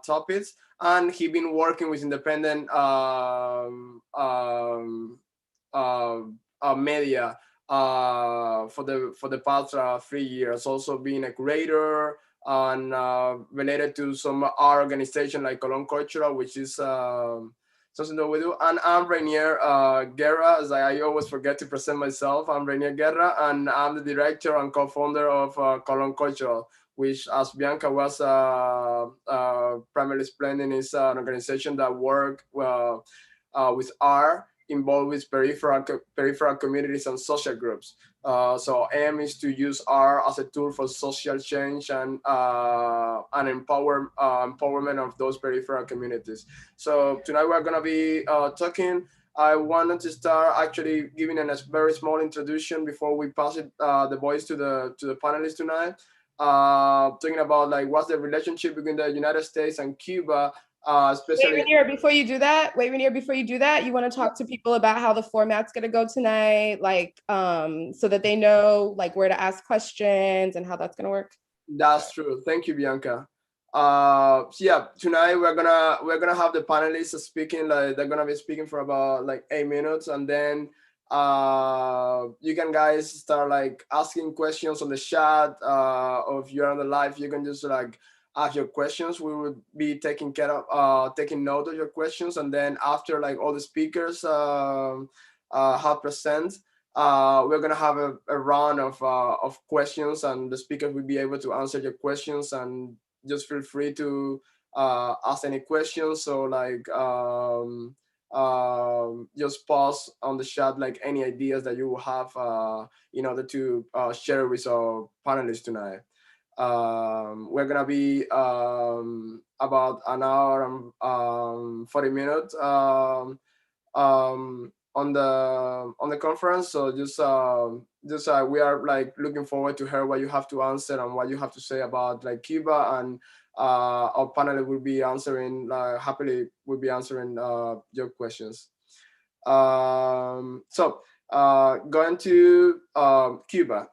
topics, and he been working with independent media for the past 3 years. Also being a creator and related to some art organization like Colon Cultural, which is something that we do. And I'm Rainier Guerra, as I always forget to present myself. I'm Rainier Guerra, and I'm the director and co-founder of Colon Cultural, which, as Bianca was primarily explaining, is an organization that work with art involved with peripheral communities and social groups. So aim is to use art as a tool for social change and empowerment of those peripheral communities. So tonight we're gonna be talking. I wanted to start actually giving a very small introduction before we pass the voice to the panelists tonight. Talking about like what's the relationship between the United States and Cuba, Wait, especially. Rainier, before you do that, you want to talk to people about how the format's going to go tonight, like, so that they know like where to ask questions and how that's going to work. That's true. Thank you, Bianca. So yeah, tonight we're gonna have the panelists speaking. Like they're gonna be speaking for about like 8 minutes, and then you can guys start like asking questions on the chat. Or if you're on the live, you can just like ask your questions. We would be taking care of taking note of your questions, and then after like all the speakers have present, we're gonna have a round of questions, and the speakers will be able to answer your questions. And just feel free to ask any questions. So like just pause on the chat like any ideas that you will have in order to share with our panelists tonight. We're gonna be about an hour and 40 minutes on the conference. So just we are like looking forward to hear what you have to answer and what you have to say about like Cuba. And our panel will be answering happily will be answering your questions. So going to Cuba.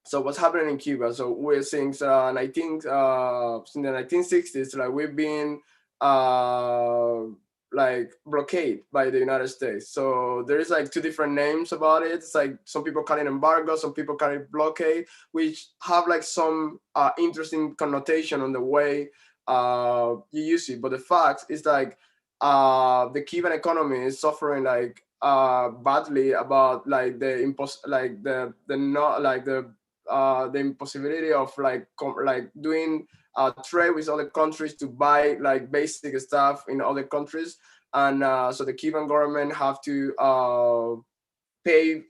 So what's happening in Cuba? So we're since 1960s, like we've been uh, like blockade by the United States. So there is like two different names about it. It's like some people call it embargo, some people call it blockade, which have like some interesting connotation on the way you use it. But the fact is like the Cuban economy is suffering like badly about like the not like the impossibility of like like doing trade with other countries to buy like basic stuff in other countries. And so the Cuban government have to pay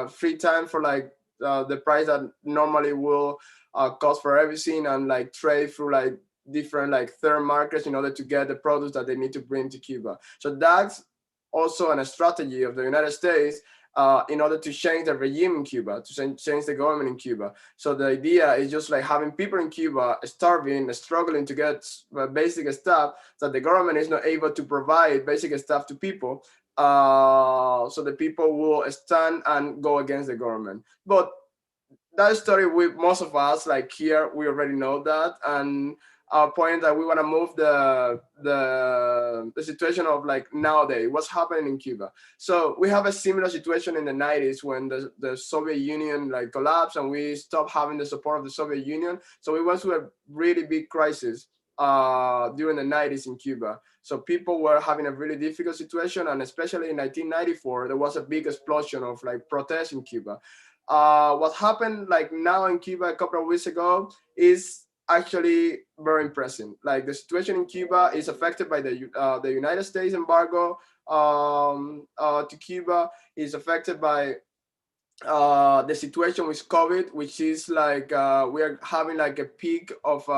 free time for like the price that normally will cost for everything, and like trade through like different like third markets in order to get the products that they need to bring to Cuba. So that's also a strategy of the United States in order to change the regime in Cuba, to change the government in Cuba. So the idea is just like having people in Cuba starving, struggling to get basic stuff, that the government is not able to provide basic stuff to people. So the people will stand and go against the government. But that story, with most of us like here, we already know that. And our point that we want to move the situation of like nowadays what's happening in Cuba. So we have a similar situation in the 90s when the Soviet Union like collapsed and we stopped having the support of the Soviet Union. So we went through a really big crisis during the 90s in Cuba. So people were having a really difficult situation, and especially in 1994 there was a big explosion of like protests in Cuba. What happened like now in Cuba a couple of weeks ago is actually very impressive. Like the situation in Cuba is affected by the United States embargo to Cuba, is affected by the situation with COVID, which is like we are having like a peak of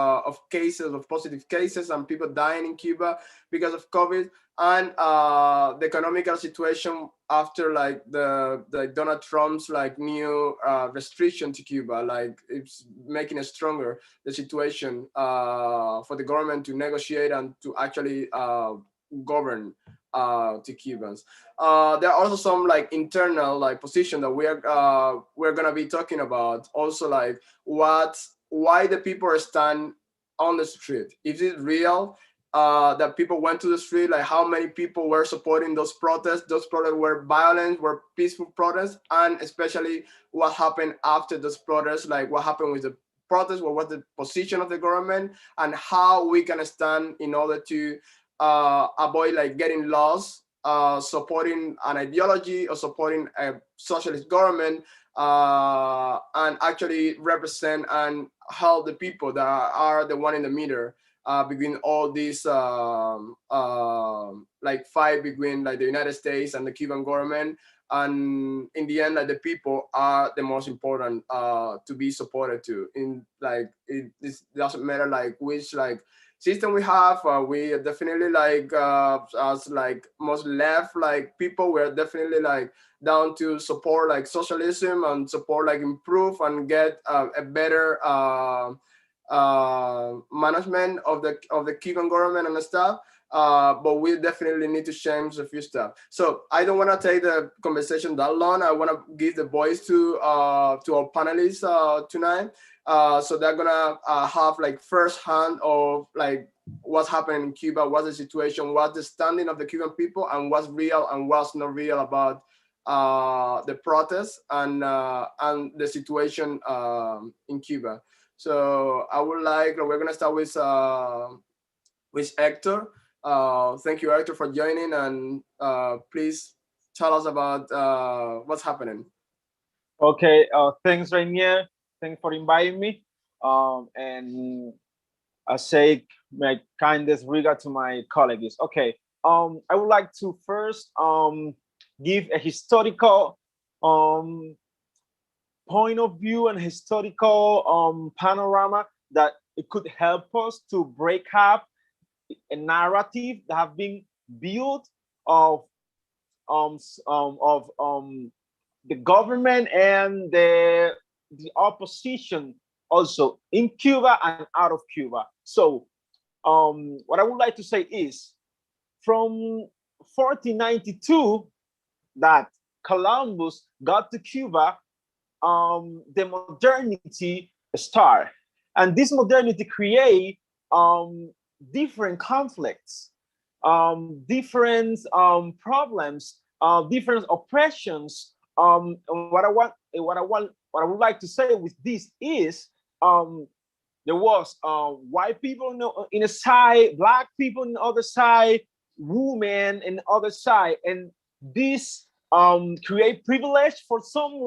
cases, of positive cases, and people dying in Cuba because of COVID. And the economical situation after like the Donald Trump's like new restriction to Cuba, like it's making it stronger, the situation for the government to negotiate and to actually govern to Cubans. There are also some like internal like position that we're gonna be talking about. Also like why the people stand on the street? Is it real that people went to the street? Like how many people were supporting those protests? Those protests were violent, were peaceful protests, and especially what happened after those protests? Like what happened with the protests? What was the position of the government, and how we can stand in order to avoid like getting lost, supporting an ideology or supporting a socialist government, and actually represent and help the people that are the one in the middle between all these like fight between like the United States and the Cuban government. And in the end, like the people are the most important to be supported to. In like this doesn't matter like which like system we have. We are definitely like as like most left like people, we're definitely like down to support like socialism and support like improve and get a better management of the Cuban government and stuff. But we definitely need to change a few stuff. So I don't want to take the conversation that long. I want to give the voice to our panelists tonight. So they're gonna have like first hand of like what's happening in Cuba, what's the situation, what's the standing of the Cuban people, and what's real and what's not real about the protests and the situation in Cuba. So I would like, we're gonna start with Hector. Thank you, Hector, for joining, and please tell us about what's happening. Okay, thanks, Rainier. Thanks for inviting me. And I say my kindest regard to my colleagues. Okay, I would like to first give a historical point of view and historical panorama that it could help us to break up a narrative that have been built of the government and the opposition also in Cuba and out of Cuba. So what I would like to say is from 1492 that Columbus got to Cuba, the modernity start, and this modernity create different conflicts, different problems, different oppressions. What I would like to say with this is there was white people in a side, black people in the other side, women in the other side, and this create privilege for some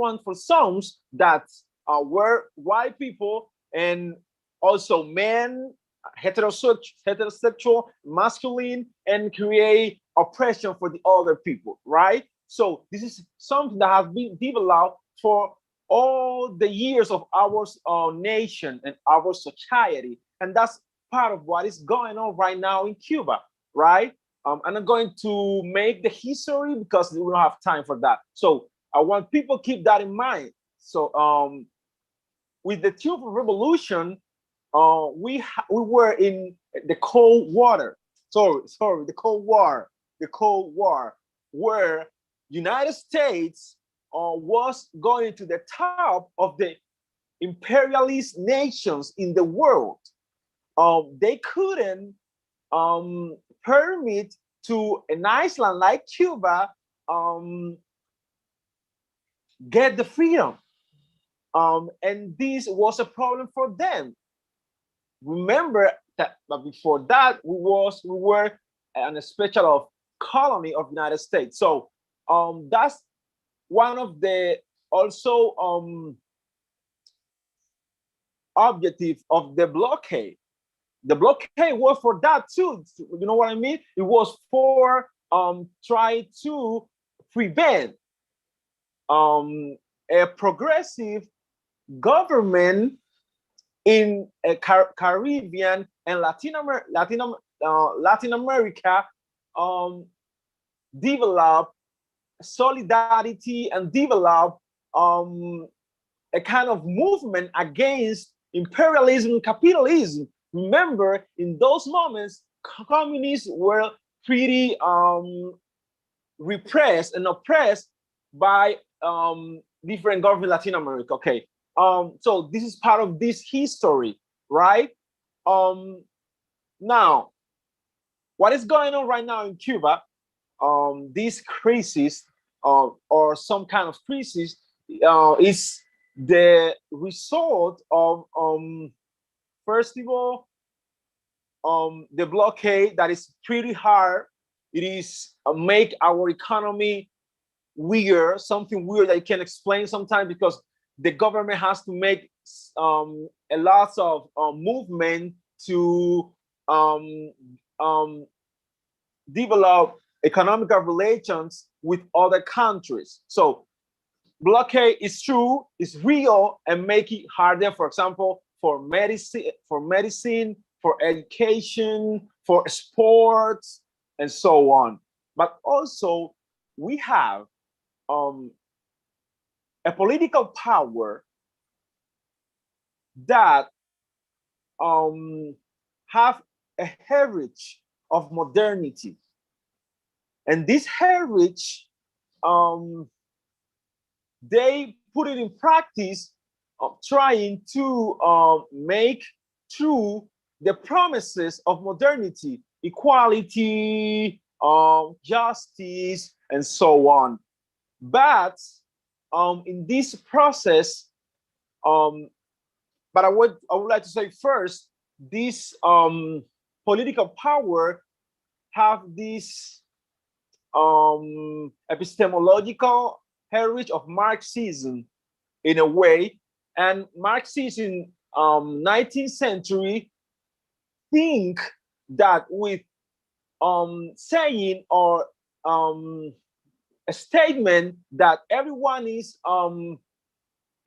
that were white people, and also men, heterosexual, masculine, and create oppression for the other people, right? So this is something that has been developed for all the years of our nation and our society, and that's part of what is going on right now in Cuba, right? I'm not going to make the history because we don't have time for that. So I want people to keep that in mind. So with the Cuban Revolution, we were in the Cold War. The Cold War, where United States was going to the top of the imperialist nations in the world. They couldn't permit to an island like Cuba get the freedom. And this was a problem for them. Remember that before that, we were an special colony of the United States. So that's one of the also objective of the blockade. The blockade was for that too. You know what I mean? It was for try to prevent a progressive government in a Caribbean and Latin America develop solidarity and develop a kind of movement against imperialism and capitalism. Remember, in those moments, communists were pretty repressed and oppressed by different governments in Latin America. Okay, so this is part of this history, right? Now, what is going on right now in Cuba? This crisis, or some kind of crisis, is the result of, first of all, the blockade that is pretty hard. It is make our economy weird, something weird that you can explain sometimes, because the government has to make a lot of movement to um, um, develop economical relations with other countries. So blockade is true, is real, and make it harder, for example, for medicine, for education, for sports, and so on. But also we have um, a political power that um, have a heritage of modernity, and this heritage, um, they put it in practice, trying to make true the promises of modernity, equality, justice, and so on. But in this process, um, but I would like to say first, this political power have this epistemological heritage of Marxism in a way, and Marxism, 19th century, think that with saying, or a statement that everyone is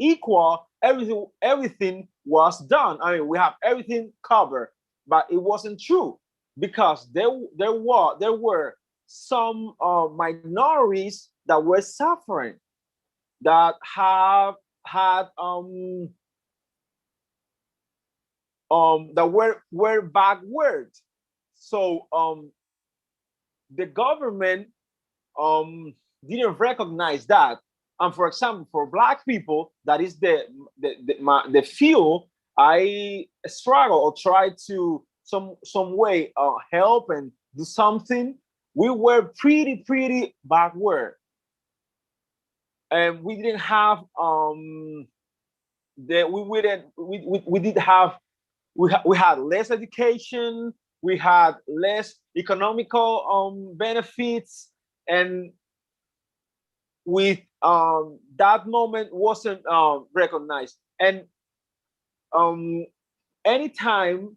equal, everything was done. I mean, we have everything covered, but it wasn't true, because there were some minorities that were suffering, that have had that were backward. So the government um didn't recognize that. And for example, for Black people, that is the field I struggle or try to some way help and do something. We were pretty backward, and we didn't have the we didn't we did have we had less education, we had less economical benefits, and with that moment wasn't recognized. And um, anytime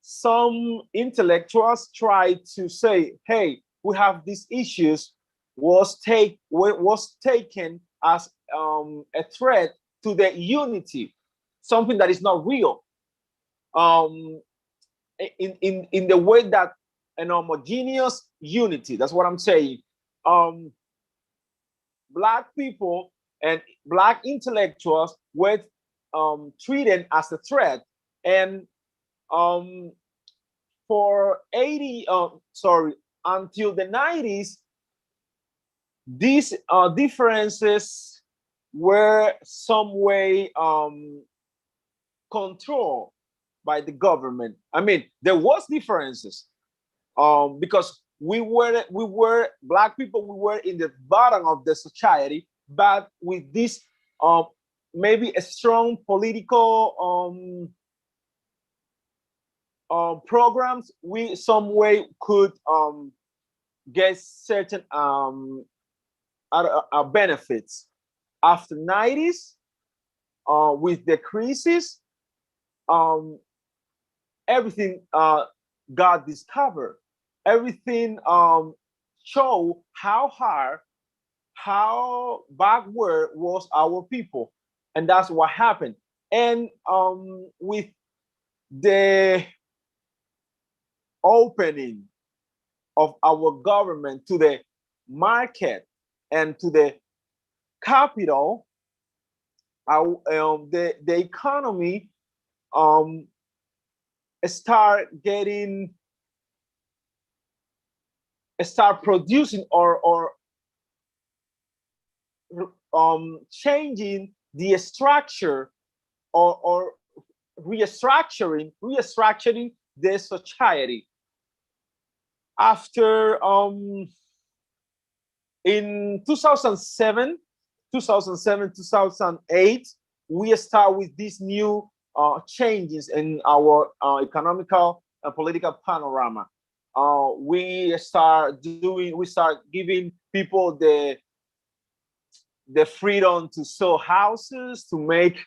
some intellectuals try to say, "Hey, we have these issues," was taken as a threat to the unity, something that is not real. Um, in the way that an homogeneous unity. That's what I'm saying. Um, Black people and Black intellectuals were treated as a threat, and um, for 80, sorry, until the 90s, these differences were some way controlled by the government. I mean, there was differences, because we were Black people. We were in the bottom of the society, but with this um, maybe a strong political programs, we some way could get certain benefits. After 90s, with the crisis, um, everything got discovered. Everything show how hard, how backward was our people, and that's what happened. And with the opening of our government to the market and to the capital, the economy um, start producing, or changing the structure, or restructuring the society. After in 2008, we start with these new changes in our economical and political panorama. We start giving people the freedom to sell houses, to make,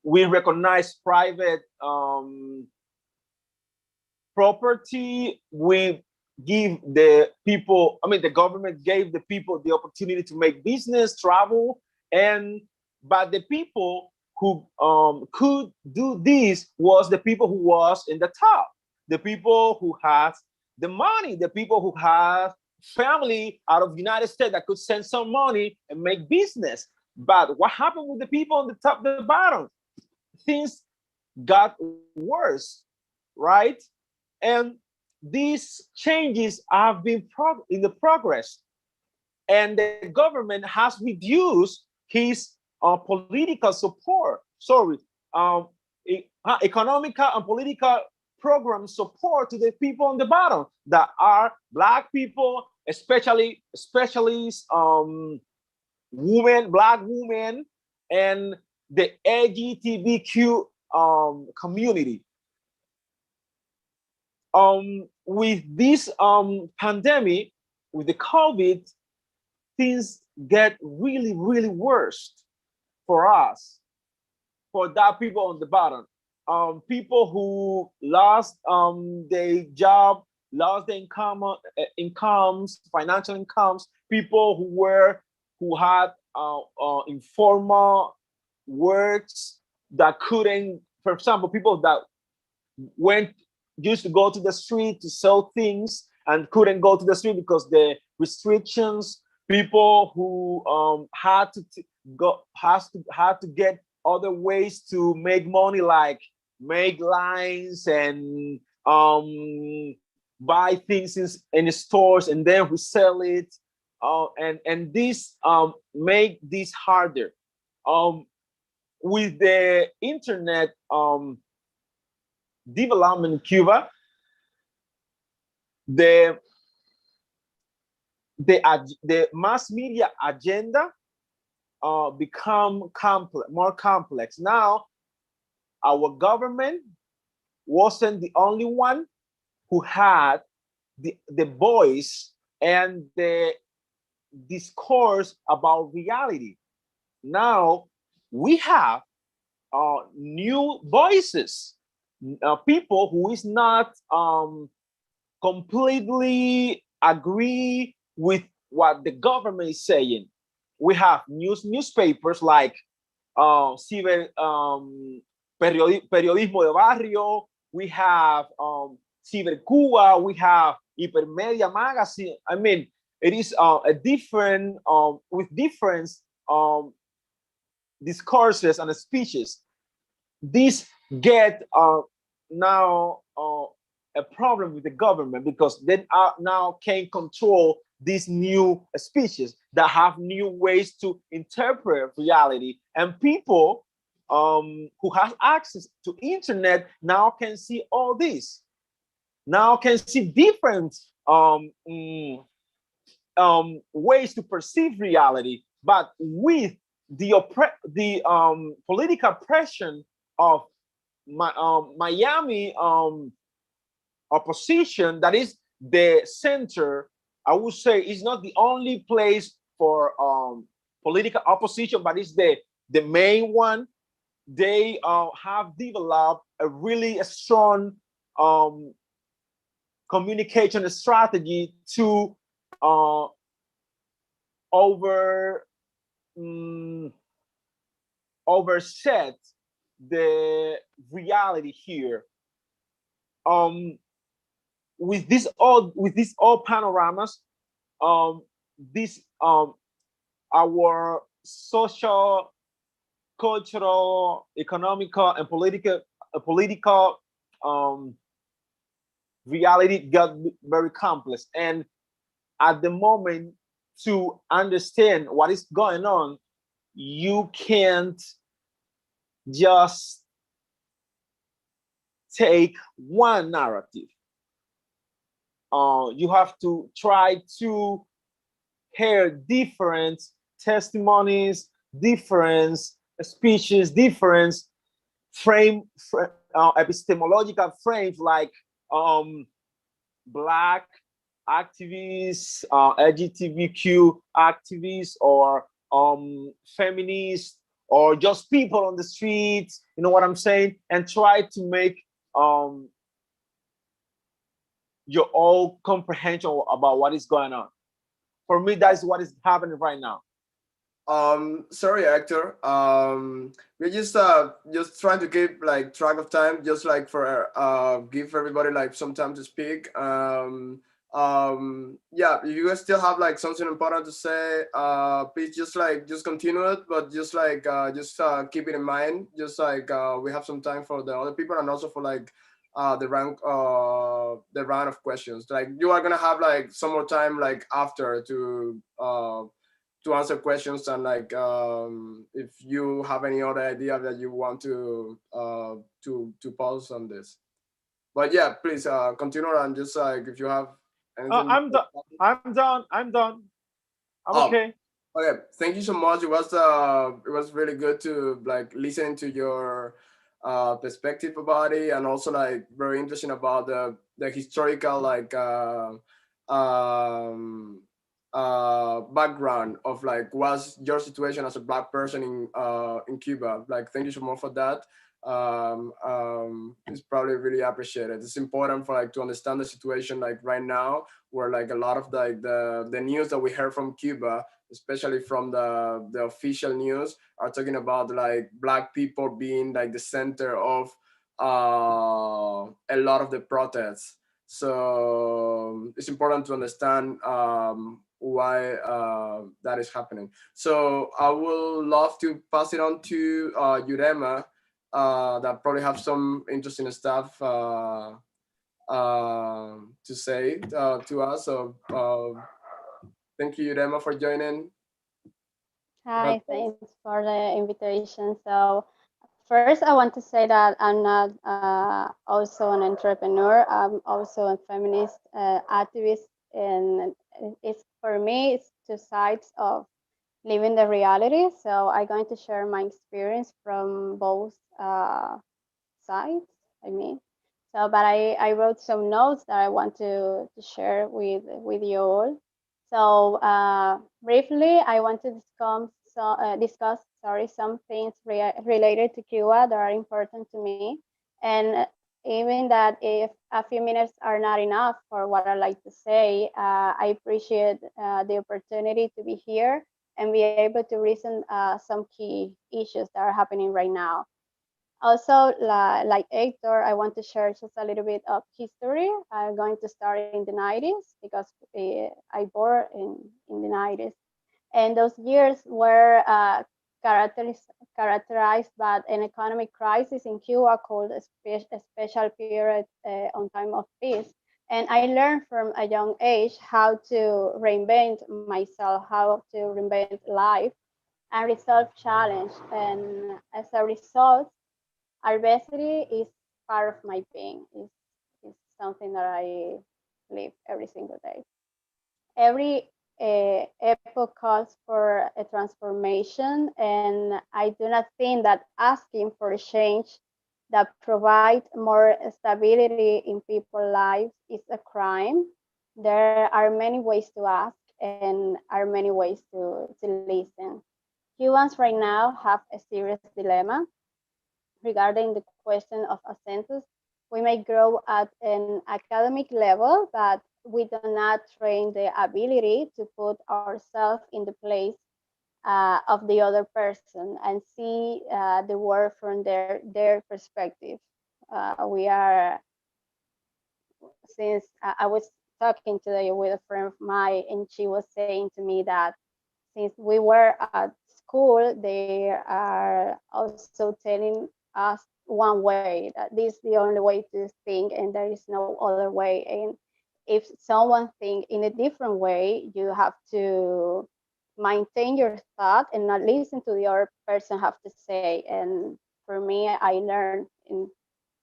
we recognize private property. We give the people, the government gave the people the opportunity to make business, travel, but the people who could do this was the people who was in the top, the people who had the money, the people who have family out of the United States that could send some money and make business. But what happened with the people on the top, the bottom? Things got worse, right? And these changes have been in the progress, and the government has reduced his political support. Sorry, economical and political program support to the people on the bottom that are Black people, especially women, Black women, and the LGBTQ community. With this pandemic, with the COVID, things get really, really worse for us, for that people on the bottom. People who lost their job, lost their incomes, financial incomes, people who had informal works that couldn't, for example, people that used to go to the street to sell things and couldn't go to the street because the restrictions. People who had to get other ways to make money, like make lines and buy things in the stores and then resell it, and this make this harder. With the internet development in Cuba, the mass media agenda become more complex. Now, our government wasn't the only one who had the voice and the discourse about reality. Now we have new voices, people who is not completely agree with what the government is saying. We have newspapers like Periodismo de Barrio. We have Ciber Cuba. We have Hipermedia Magazine. I mean, it is a different with different discourses and speeches. These get now a problem with the government because they now can control these new speeches that have new ways to interpret reality, and people who have access to internet now can see all this, now can see different ways to perceive reality. But with the political pressure of Miami opposition, that is the center, I would say, is not the only place for political opposition, but it's the main one. They have developed a really strong communication strategy to overset the reality here. With these all panoramas, this our social, cultural, economical, and political reality got very complex. And at the moment, to understand what is going on, you can't just take one narrative. You have to try to hear different testimonies, different speeches, different epistemological frames, like um, Black activists, LGBTQ activists, or feminists, or just people on the streets. You know what I'm saying? And try to make um, your own comprehension about what is going on. For me, that's what is happening right now. Sorry, actor. We're just trying to keep like track of time, just like for give everybody like some time to speak. Yeah, if you guys still have like something important to say, please just continue it, but just keep it in mind. Just we have some time for the other people, and also for like the round of questions. Like you are gonna have like some more time like after to answer questions, and like if you have any other idea that you want to pause on this. But yeah, please continue, and just like if you have anything. I'm done. I'm done. I'm done. I'm Oh, okay. okay. Thank you so much. It was really good to like listen to your perspective about it, and also like very interesting about the historical like um background of like what's your situation as a black person in Cuba. Like thank you so much for that. It's probably really appreciated. It's important for like to understand the situation like right now, where like a lot of like the news that we heard from Cuba, especially from the official news, are talking about like black people being like the center of a lot of the protests. So it's important to understand why that is happening. So I would love to pass it on to Yurema, that probably have some interesting stuff to say to us. So thank you, Yurema, for joining. Hi, thanks for the invitation. So, first, I want to say that I'm not also an entrepreneur. I'm also a feminist activist, and it's for me, it's two sides of living the reality. So, I'm going to share my experience from both sides. I mean, so but I wrote some notes that I want to share with you all. So briefly, I want to discuss some things related to Cuba that are important to me, and even that if a few minutes are not enough for what I like to say, I appreciate the opportunity to be here and be able to reason some key issues that are happening right now. Also, like Hector, I want to share just a little bit of history. I'm going to start in the 90s because I born in the 90s. And those years were characterized by an economic crisis in Cuba called a special period on time of peace. And I learned from a young age how to reinvent myself, how to reinvent life and resolve challenge. And as a result, adversity is part of my being. Is something that I live every single day. Every epoch calls for a transformation, and I do not think that asking for a change that provide more stability in people's lives is a crime. There are many ways to ask and are many ways to listen. Cubans right now have a serious dilemma regarding the question of a census. We may grow at an academic level, but we do not train the ability to put ourselves in the place of the other person and see the world from their perspective. We are, since I was talking today with a friend of mine, and she was saying to me that since we were at school, they are also telling us one way that this is the only way to think and there is no other way. And if someone think in a different way, you have to maintain your thought and not listen to the other person have to say. And for me, I learned in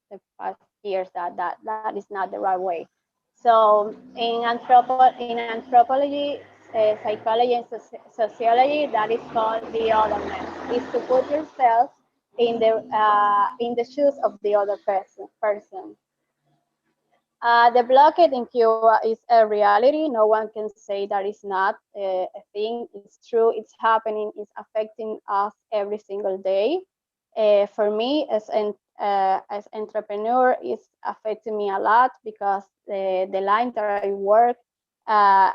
the past years that that is not the right way. So in anthropology, psychology, and sociology, that is called the otherness. Is to put yourself in the shoes of the other person. The blockade in Cuba is a reality. No one can say that it's not a thing. It's true. It's happening. It's affecting us every single day. For me, as entrepreneur, it's affecting me a lot because the line that I work, uh,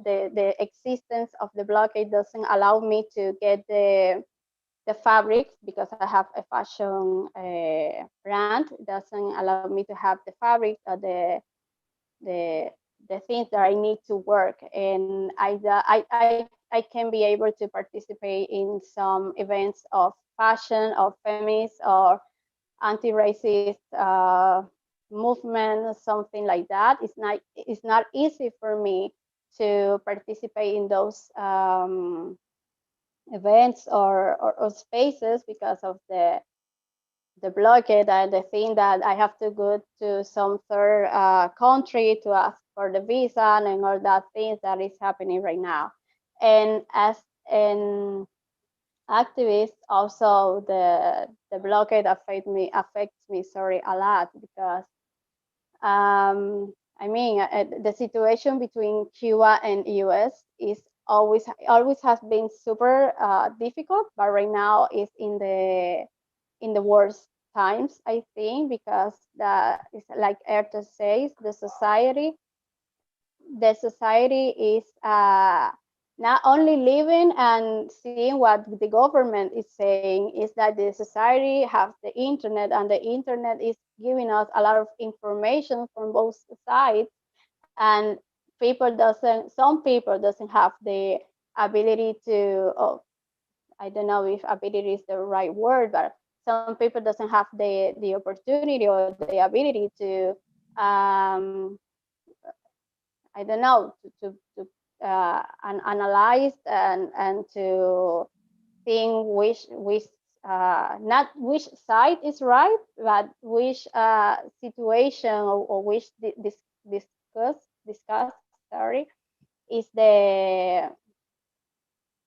the existence of the blockade doesn't allow me to get the fabrics because I have a fashion brand. It doesn't allow me to have the fabric or the the things that I need to work, and I can be able to participate in some events of fashion or feminist or anti-racist movement, something like that. It's not easy for me to participate in those events or spaces because of the blockade and the thing that I have to go to some third country to ask for the visa and all that things that is happening right now. And as an activist, also the blockade affects me sorry a lot because I mean the situation between Cuba and US is always has been super difficult, but right now is in the worst times, I think, because the it's like Erta says, the society is not only living and seeing what the government is saying, is that the society has the internet, and the internet is giving us a lot of information from both sides, and some people doesn't have the ability to, I don't know if ability is the right word, but some people doesn't have the opportunity or the ability to I don't know to analyze and to think which not which side is right, but which situation or which discuss sorry is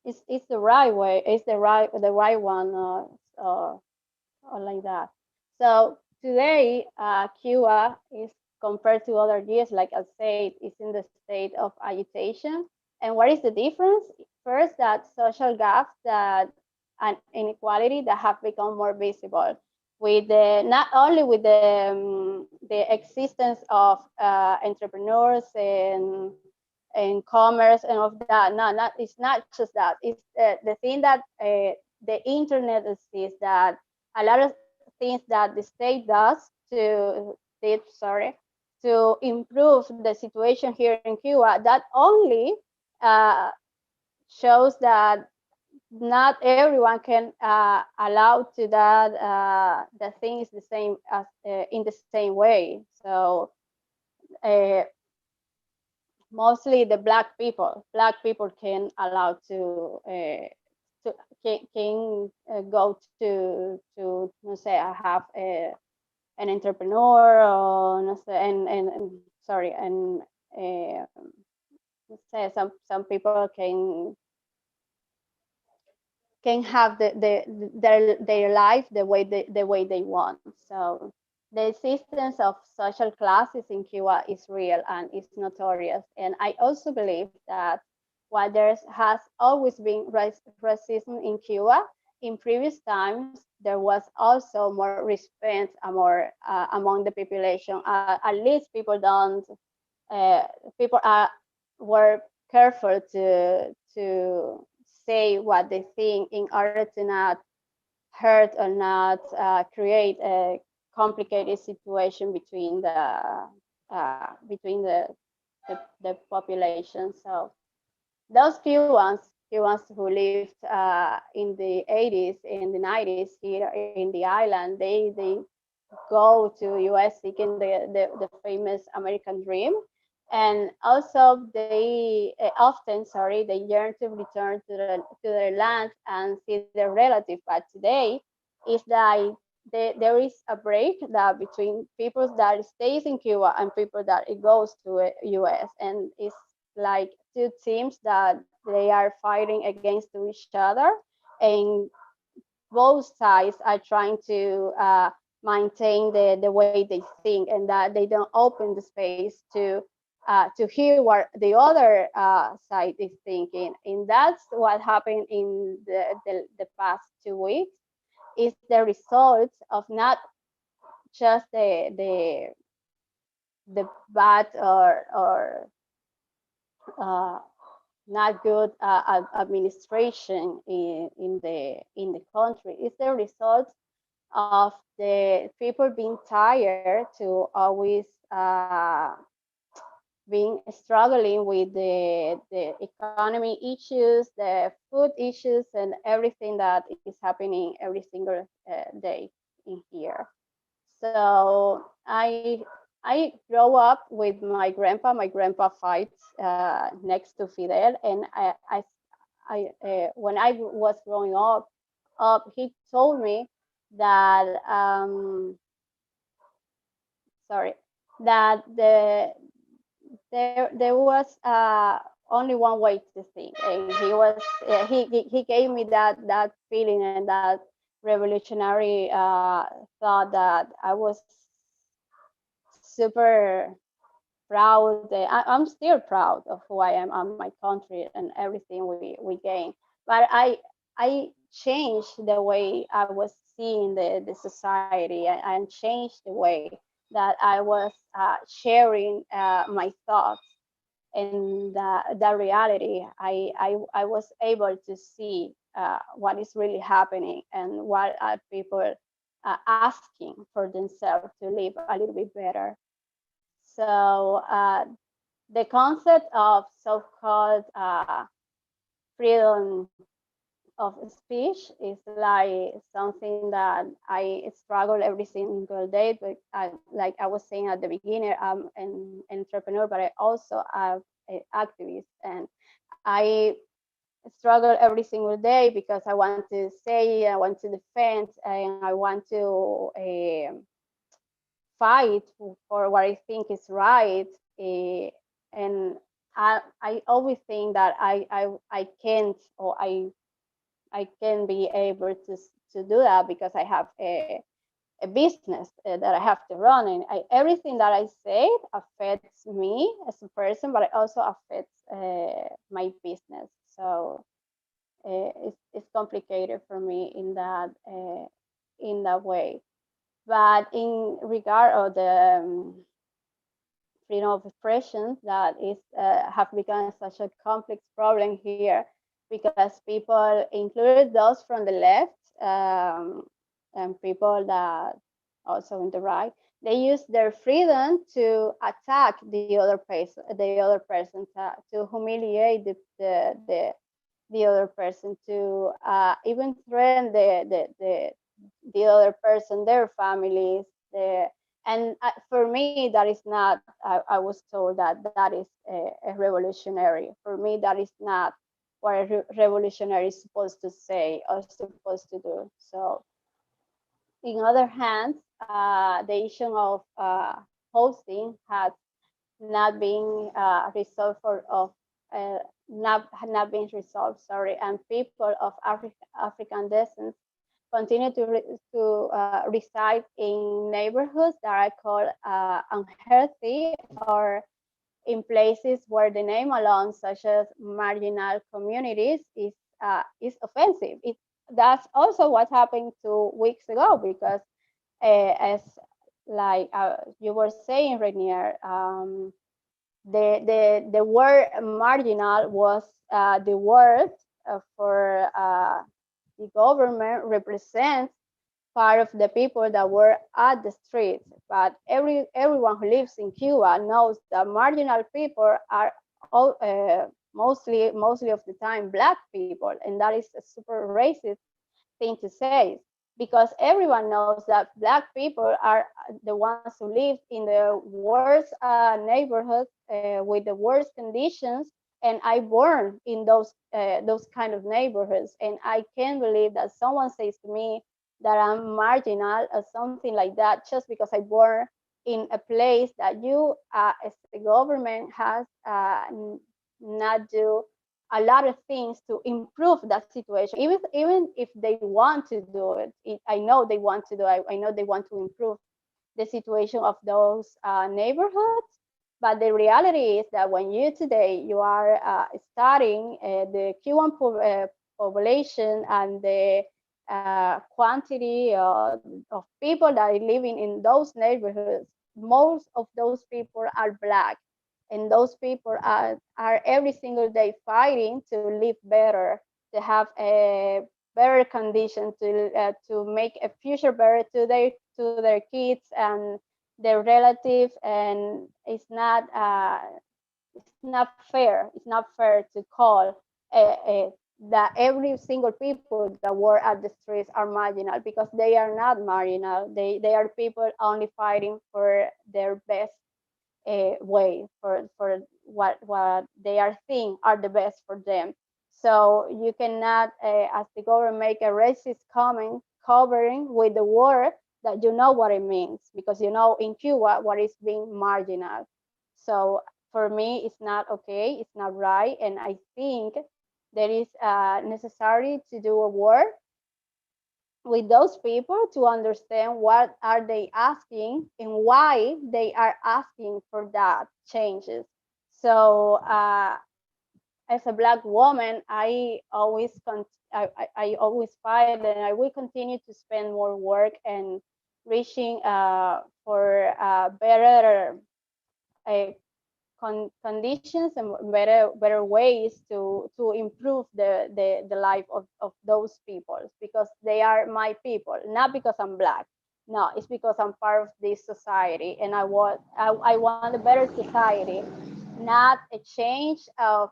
is the right way, is the right one, or like that. So today, Cuba is compared to other years, like I said, is in the state of agitation. And what is the difference? First, that social gaps that and inequality that have become more visible with not only with the existence of entrepreneurs and commerce and of that. No, not it's not just that. It's the thing that the internet is that a lot of things that the state sorry, to improve the situation here in Cuba, that only uh, shows that not everyone can allow to that the thing is the same as in the same way. So uh, mostly the black people can allow to can go to no say I have an entrepreneur or no sé, and sorry and no sé, some people can have their life the way they want. So the existence of social classes in Cuba is real and is notorious. And I also believe that while there has always been racism in Cuba, in previous times there was also more respect among the population. At least uh, people were careful to say what they think in order to not hurt or not create a complicated situation between the population. So those Cubans who lived in the 80s and the 90s here in the island, they go to US seeking the famous American dream. And also they often, sorry, they yearn to return to their land and see their relative. But today is like there is a break that between people that stays in Cuba and people that it goes to US, and it's like two teams that they are fighting against each other, and both sides are trying to maintain the way they think, and that they don't open the space to hear what the other side is thinking. And that's what happened in the past 2 weeks, is the result of not just the bad or uh, not good administration in the country. It's the result of the people being tired to always being struggling with the economy issues, the food issues, and everything that is happening every single day in here. So I grow up with my grandpa. My grandpa fights next to Fidel, and when I was growing up, he told me that sorry, that there was only one way to think, and he gave me that feeling and that revolutionary thought that I was super proud. I'm still proud of who I am and my country and everything we gain. But I changed the way I was seeing the society, and changed the way that I was sharing my thoughts and the reality. I was able to see what is really happening and what are people asking for themselves to live a little bit better. So the concept of so-called freedom of speech is like something that I struggle every single day. But like I was saying at the beginning, I'm an entrepreneur, but I also am an activist, and I struggle every single day because I want to say, I want to defend, and I want to fight for what I think is right. And I always think that I can't, or I can be able to do that because I have a business that I have to run, and everything that I say affects me as a person, but it also affects my business. So it's complicated for me in that way. But in regard of the freedom of expression, that is have become such a complex problem here, because people, included those from the left, and people that also on the right, they use their freedom to attack the other person, to humiliate the other person, to even threaten the other person, their families, and for me, that is not. I was told that that is a revolutionary. For me, that is not what a revolutionary is supposed to say or supposed to do. So, in other hands, the issue of hosting has not been resolved not being resolved. Sorry, and people of African descent continue to reside in neighborhoods that are called unhealthy, or in places where the name alone, such as marginal communities, is offensive. That's also what happened 2 weeks ago, because as like you were saying, Rainier, the word marginal was the word for the government represents part of the people that were at the streets. But everyone who lives in Cuba knows that marginal people are all, mostly of the time Black people, and that is a super racist thing to say, because everyone knows that Black people are the ones who live in the worst neighborhoods with the worst conditions. And I born in those kind of neighborhoods, and I can't believe that someone says to me that I'm marginal or something like that, just because I born in a place that you, as the government, has not do a lot of things to improve that situation. Even if they want to do it, I know they want to do it. I know they want to improve the situation of those neighborhoods. But the reality is that when you today you are studying the Cuban population and the quantity of people that are living in those neighborhoods, most of those people are Black, and those people are every single day fighting to live better, to have a better condition, to make a future better to their kids and their relatives. And it's not fair. It's not fair to call that every single people that were at the streets are marginal, because they are not marginal. They are people only fighting for their best way, for what they are think are the best for them. So you cannot, as the government, make a racist comment covering with the word that you know what it means, because you know in Cuba what is being marginal. So for me, it's not okay. It's not right, and I think there is necessary to do a work with those people to understand what are they asking and why they are asking for that changes. So as a Black woman, I always fight, and I will continue to spend more work and reaching for better uh, conditions and better ways to improve the life of those people, because they are my people, not because I'm Black. No, it's because I'm part of this society, and I want a better society, not a change of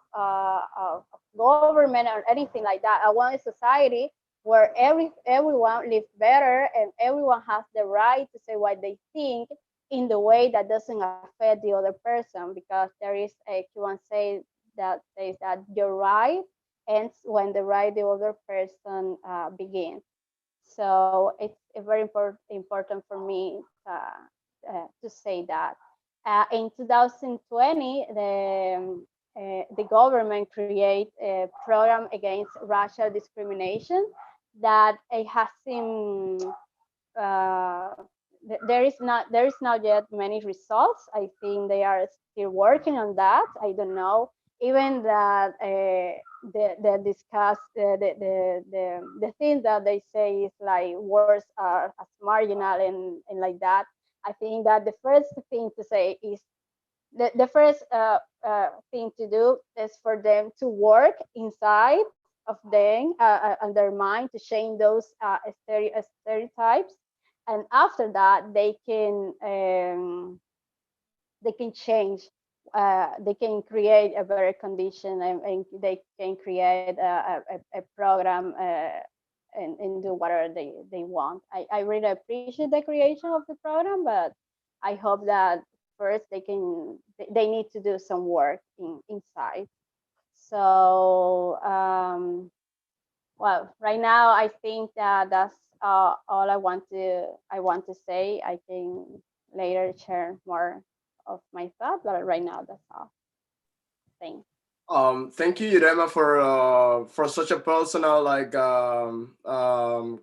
government or anything like that. I want a society where everyone lives better, and everyone has the right to say what they think in the way that doesn't affect the other person, because there is a Cuban say that says that your right ends when the right the other person begins. So it's very important for me to say that. In 2020, the government created a program against racial discrimination that it has seen there is not yet many results. I think they are still working on that. I don't know. Even that the discuss the things that they say is like words are as marginal and like that. I think that the first thing to say is the first thing to do is for them to work inside of them and their mind to change those stereotypes, and after that they can change, they can create a better condition, and they can create a program and do whatever they want. I really appreciate the creation of the program, but I hope that first they need to do some work inside. So well, right now I think that that's all I want to say. I can later share more of my thought, but right now that's all. Thanks. Thank you, Yurema, for such a personal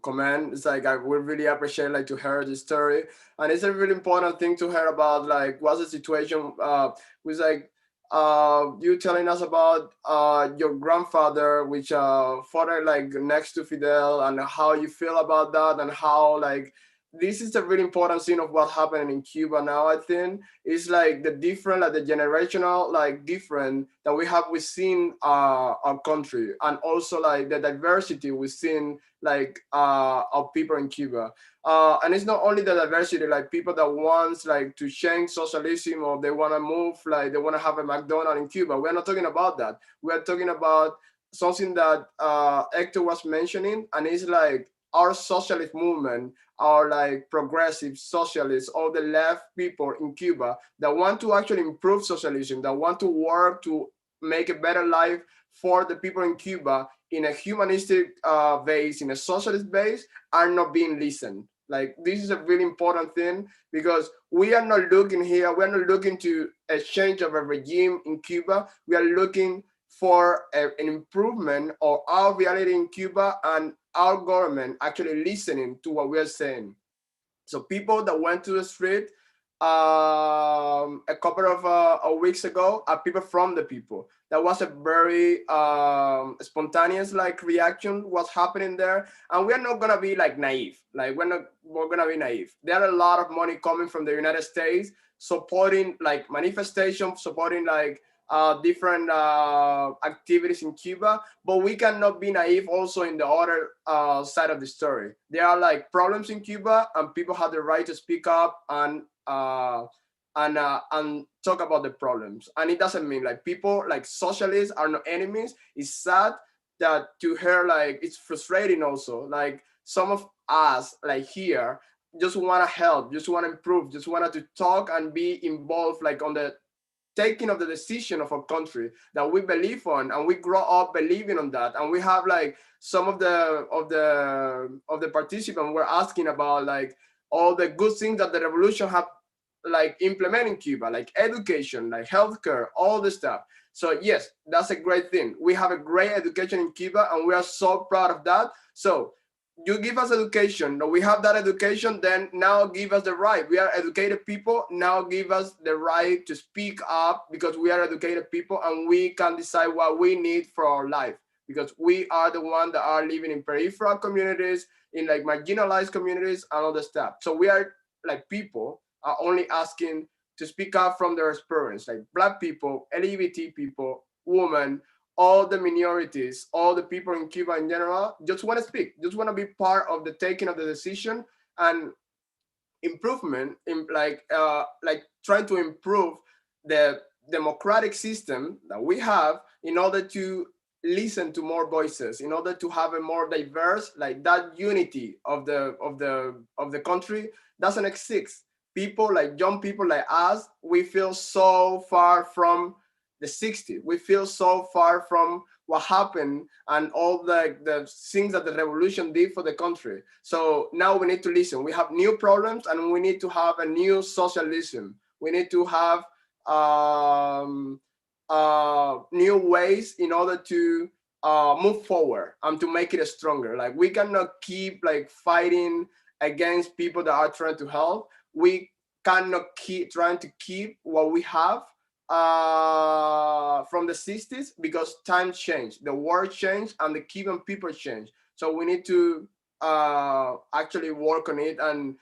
comment. It's like I would really appreciate like to hear the story, and it's a really important thing to hear about like what's the situation with like you telling us about your grandfather, which father like next to Fidel, and how you feel about that, and how like this is a really important scene of what happened in Cuba now. I think it's like the different, like the generational, like different that we have within our country, and also like the diversity within like of people in Cuba. And it's not only the diversity, like people that wants like to change socialism, or they want to move, like they want to have a McDonald's in Cuba. We're not talking about that. We're talking about something that Hector was mentioning, and it's like our socialist movement, our like progressive socialists, all the left people in Cuba that want to actually improve socialism, that want to work to make a better life for the people in Cuba in a humanistic base, in a socialist base, are not being listened. Like this is a really important thing because we are not looking here, we're not looking to a change of a regime in Cuba. We are looking for an improvement of our reality in Cuba and our government actually listening to what we are saying. So people that went to the street a couple of weeks ago are people from the people. That was a very spontaneous like reaction what's happening there, and we're not gonna be like naive. Like we're gonna be naive. There are a lot of money coming from the United States supporting like manifestations, supporting like different activities in Cuba, but we cannot be naive also in the other side of the story. There are like problems in Cuba, and people have the right to speak up and talk about the problems. And it doesn't mean like people like socialists are not enemies. It's sad that to hear like it's frustrating also. Like some of us like here just want to help, just want to improve, just wanted to talk and be involved like on the taking of the decision of a country that we believe on, and we grow up believing on that. And we have like some of the participants were asking about like all the good things that the revolution have like implementing Cuba, like education, like healthcare, all the stuff. So yes, that's a great thing. We have a great education in Cuba, and we are so proud of that. So you give us education, we have that education, then now give us the right. We are educated people, now give us the right to speak up because we are educated people and we can decide what we need for our life, because we are the ones that are living in peripheral communities, in like marginalized communities and all the stuff. So we are like people are only asking to speak up from their experience, like Black people, LGBT people, women, all the minorities, all the people in Cuba in general, just want to speak, just want to be part of the taking of the decision and improvement in like trying to improve the democratic system that we have in order to listen to more voices, in order to have a more diverse, like that unity of the country doesn't exist. People like young people like us, we feel so far from the 60s. We feel so far from what happened and all the things that the revolution did for the country. So now we need to listen. We have new problems and we need to have a new socialism. We need to have new ways in order to move forward and to make it stronger. Like we cannot keep like fighting against people that are trying to help. We cannot keep trying to keep what we have from the 60s, because times change, the world changed, and the Cuban people change. So we need to actually work on it, and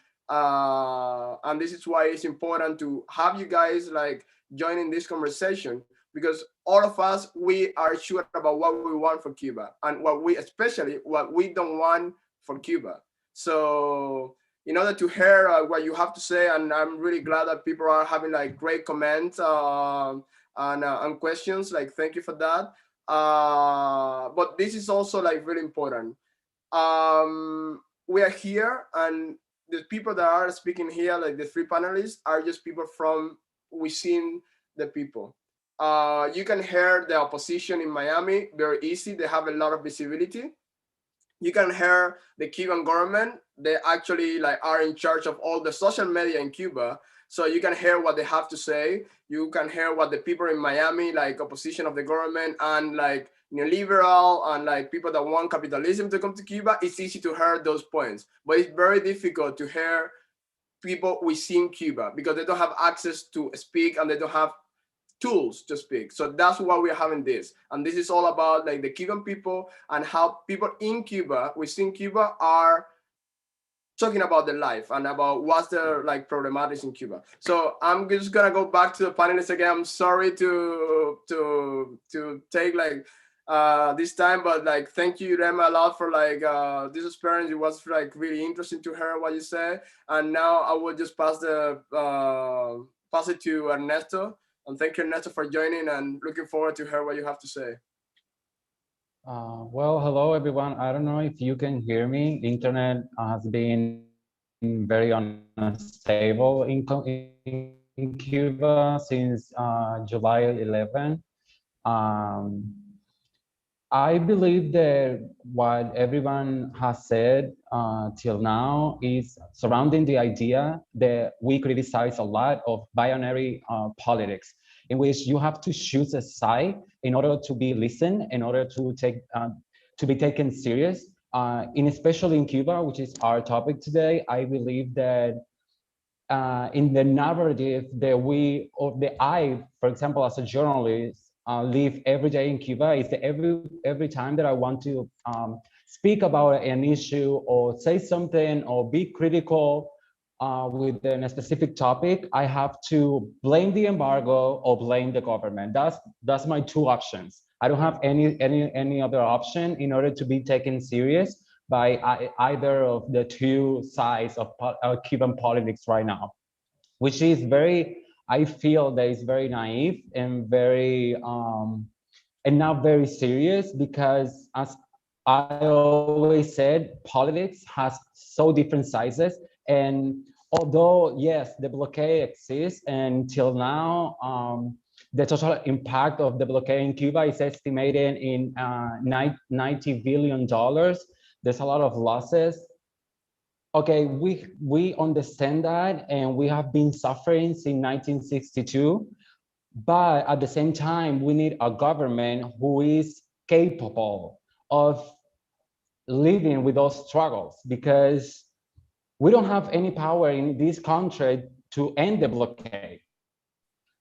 this is why it's important to have you guys like joining this conversation, because all of us, we are sure about what we want for Cuba and especially what we don't want for Cuba. So in order to hear what you have to say, and I'm really glad that people are having like great comments and questions. Like, thank you for that. But this is also like really important. We are here, and the people that are speaking here, like the three panelists, are just people from within the people. You can hear the opposition in Miami very easy. They have a lot of visibility. You can hear the Cuban government. They actually like are in charge of all the social media in Cuba. So you can hear what they have to say. You can hear what the people in Miami, like opposition of the government and like neoliberal and like people that want capitalism to come to Cuba, it's easy to hear those points. But it's very difficult to hear people within Cuba because they don't have access to speak and they don't have tools to speak. So that's why we're having this. And this is all about like the Cuban people and how people in Cuba, within Cuba, are talking about their life and about what's their like problematics in Cuba. So I'm just gonna go back to the panelists again. I'm sorry to take like this time, but like thank you Rema a lot for like this experience. It was like really interesting to hear what you said. And now I will just pass it to Ernesto. And thank you, Ernesto, for joining, and looking forward to hear what you have to say. Well, hello, everyone. I don't know if you can hear me. Internet has been very unstable in Cuba since July 11. I believe that what everyone has said till now is surrounding the idea that we criticize a lot of binary politics, in which you have to choose a side in order to be listened, in order to be taken serious. In especially in Cuba, which is our topic today, I believe that in the narrative that we, or that I, for example, as a journalist, live every day in Cuba, is that every time that I want to speak about an issue or say something or be critical within a specific topic, I have to blame the embargo or blame the government. That's my two options. I don't have any other option in order to be taken serious by either of the two sides of Cuban politics right now, which is very, I feel that is very naive and very and not very serious, because as I always said, politics has so different sizes. And although yes, the blockade exists, and till now the total impact of the blockade in Cuba is estimated in $90 billion. There's a lot of losses. Okay, we understand that, and we have been suffering since 1962, but at the same time, we need a government who is capable of living with those struggles, because we don't have any power in this country to end the blockade.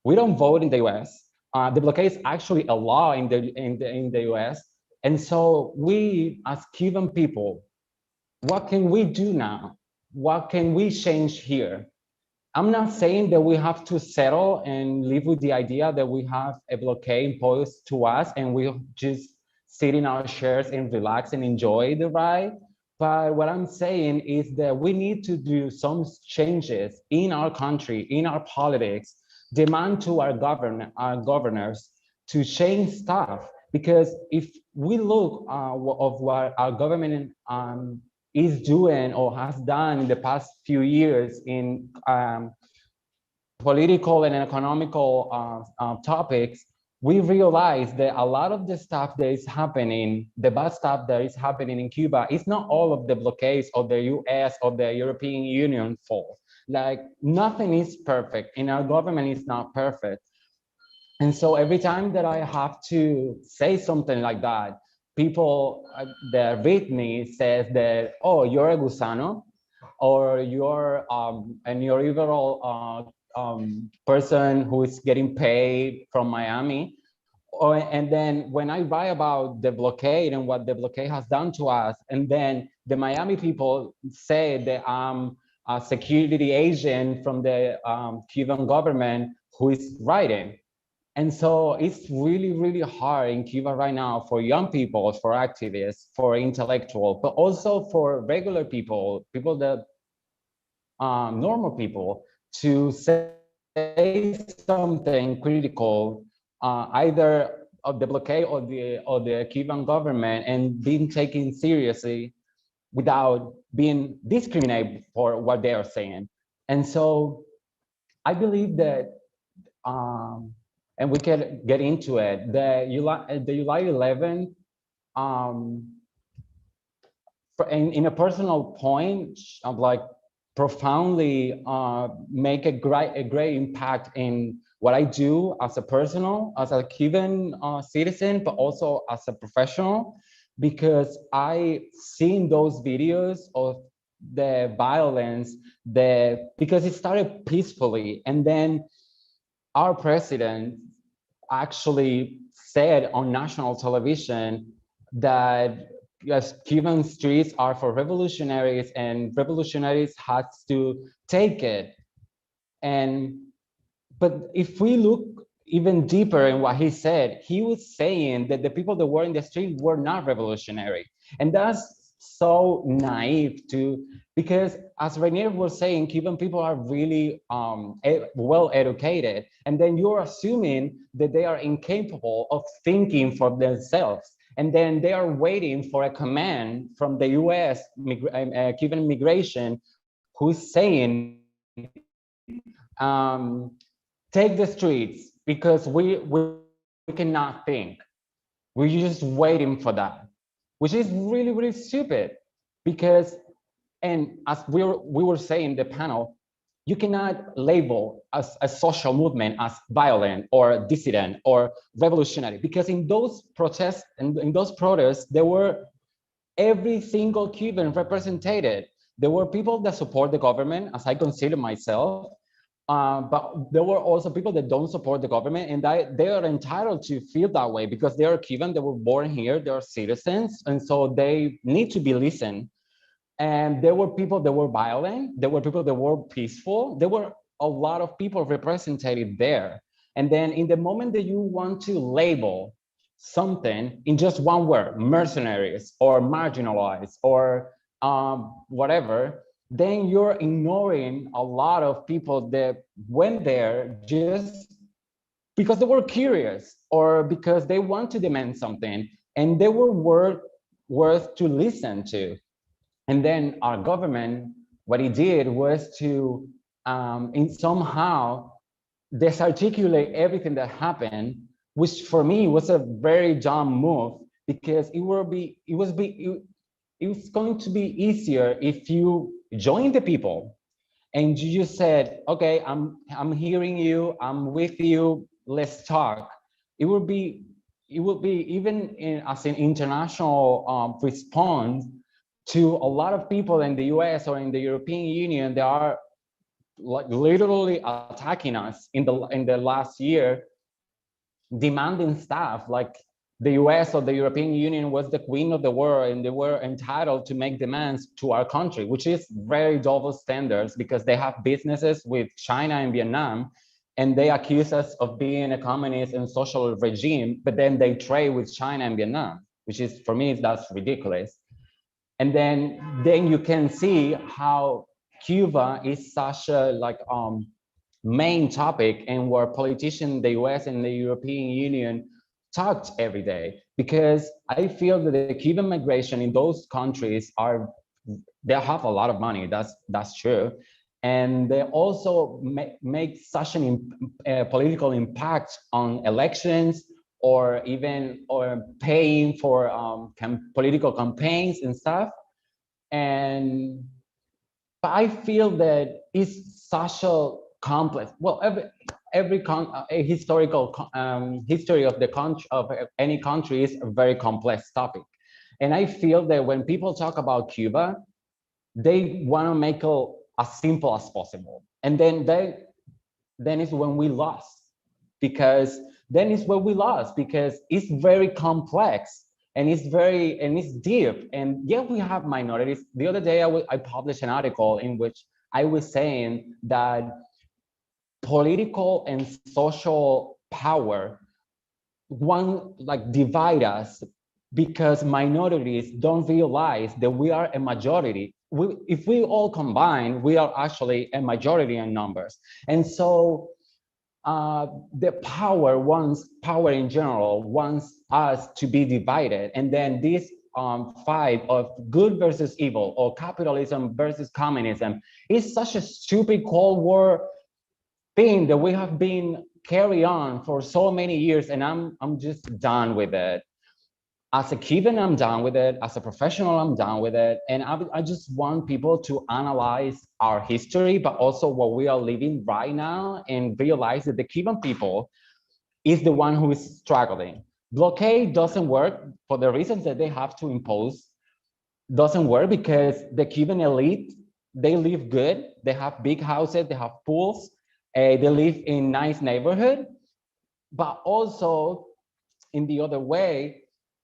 We don't vote in the US. The blockade is actually a law in the US. And so we, as Cuban people, what can we do now? What can we change here? I'm not saying that we have to settle and live with the idea that we have a blockade imposed to us and we'll just sit in our chairs and relax and enjoy the ride. But what I'm saying is that we need to do some changes in our country, in our politics, demand to our governors to change stuff. Because if we look of what our government is doing or has done in the past few years in political and economical topics, we realize that a lot of the stuff that is happening, the bad stuff that is happening in Cuba, is not all of the blockades of the US or the European Union fault. Like, nothing is perfect, and our government is not perfect. And so every time that I have to say something like that, people that read me says that, oh, you're a gusano, or you're an neoliberal person who is getting paid from Miami. And then when I write about the blockade and what the blockade has done to us, and then the Miami people say that I'm a security agent from the Cuban government who is writing. And so it's really, really hard in Cuba right now for young people, for activists, for intellectuals, but also for regular people, people that normal people, to say something critical, either of the blockade or the Cuban government, and being taken seriously without being discriminated for what they are saying. And so I believe that, and we can get into it, the July 11th, in a personal point, of like profoundly make a great impact in what I do as a personal, as a Cuban citizen, but also as a professional, because I seen those videos of the violence, because it started peacefully, and then our president actually said on national television that, yes, Cuban streets are for revolutionaries, and revolutionaries has to take it. But if we look even deeper in what he said, he was saying that the people that were in the street were not revolutionary. And that's so naive because as Rainier was saying, Cuban people are really well educated. And then you're assuming that they are incapable of thinking for themselves. And then they are waiting for a command from the US Cuban immigration, who's saying, take the streets because we cannot think. We're just waiting for that, which is really, really stupid. Because, and as we were saying in the panel, you cannot label as a social movement as violent or dissident or revolutionary, because in those protests and in those protests, there were every single Cuban represented. There were people that support the government, as I consider myself, but there were also people that don't support the government, and they are entitled to feel that way because they are Cuban, they were born here, they are citizens, and so they need to be listened. And there were people that were violent, there were people that were peaceful, there were a lot of people represented there. And then in the moment that you want to label something in just one word, mercenaries or marginalized or whatever, then you're ignoring a lot of people that went there just because they were curious or because they want to demand something, and they were worth to listen to. And then our government, what it did was to somehow disarticulate everything that happened, which for me was a very dumb move, because it was going to be easier if you join the people and you just said, okay, I'm hearing you, I'm with you, let's talk. It would be even as an international response to a lot of people in the US or in the European Union that are like literally attacking us in the last year, demanding stuff like the US or the European Union was the queen of the world and they were entitled to make demands to our country, which is very double standards because they have businesses with China and Vietnam, and they accuse us of being a communist and social regime, but then they trade with China and Vietnam, which is, for me, that's ridiculous. And then you can see how Cuba is such a main topic, and where politicians, the US and the European Union, talked every day, because I feel that the Cuban migration in those countries they have a lot of money. That's true, and they also make such an political impact on elections, or paying for political campaigns and stuff. And but I feel that it's such a complex. Well, every historical history of any country is a very complex topic, and I feel that when people talk about Cuba, they want to make it as simple as possible, and then is when we lost, because it's very complex, and it's deep. And yeah, we have minorities. The other day I published an article in which I was saying that political and social power divide us, because minorities don't realize that we are a majority. If we all combine, we are actually a majority in numbers. And so the power in general wants us to be divided. And then this fight of good versus evil, or capitalism versus communism, is such a stupid Cold War thing that we have been carry on for so many years. And I'm just done with it. As a Cuban, I'm done with it. As a professional, I'm done with it. And I just want people to analyze our history, but also what we are living right now, and realize that the Cuban people is the one who is struggling. Blockade doesn't work for the reasons that they have to impose. Doesn't work because the Cuban elite, they live good. They have big houses, they have pools, they live in nice neighborhood. But also, in the other way,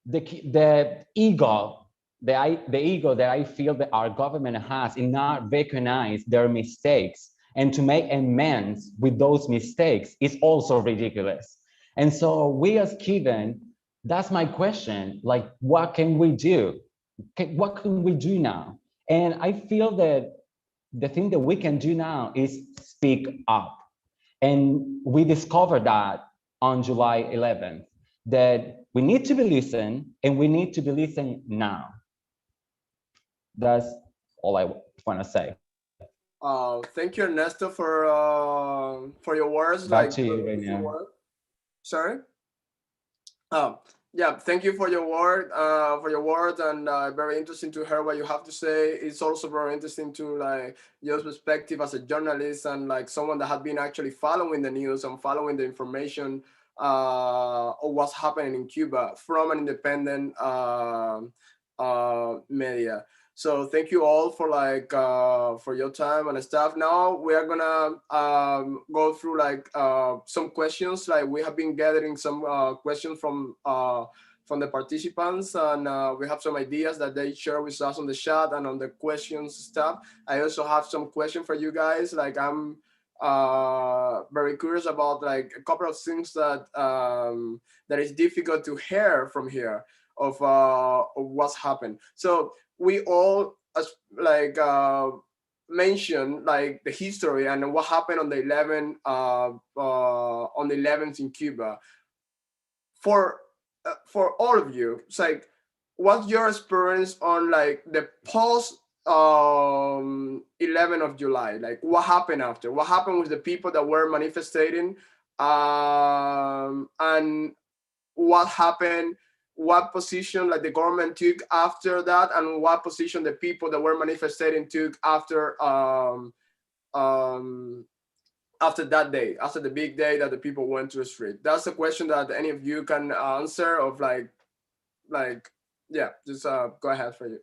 the ego that I feel that our government has in not recognize their mistakes and to make amends with those mistakes is also ridiculous. And so we as Cuban, that's my question, like, what can we do? What can we do now? And I feel that the thing that we can do now is speak up. And we discovered that on July 11th, that we need to be listened, and we need to be listened now. That's all I want to say. Thank you, Ernesto, for your words. Back to you, Rainier. Sorry. Oh, Yeah, thank you for your word, and very interesting to hear what you have to say. It's also very interesting to like your perspective as a journalist and like someone that had been actually following the news and following the information of what's happening in Cuba from an independent media. So thank you all for like for your time and stuff. Now we are gonna go through like some questions. Like we have been gathering some questions from the participants, and we have some ideas that they share with us on the chat and on the questions stuff. I also have some question for you guys. Like I'm very curious about like a couple of things that that is difficult to hear from here of what's happened. So we all as like mention like the history and what happened on the 11th in Cuba. For all of you, it's like what's your experience on like the post 11th of July? Like what happened after? What happened with the people that were manifesting? And what happened, what position like the government took after that, and what position the people that were manifesting took um, after that day, after the big day that the people went to the street. That's a question that any of you can answer. Of like yeah, just go ahead for you.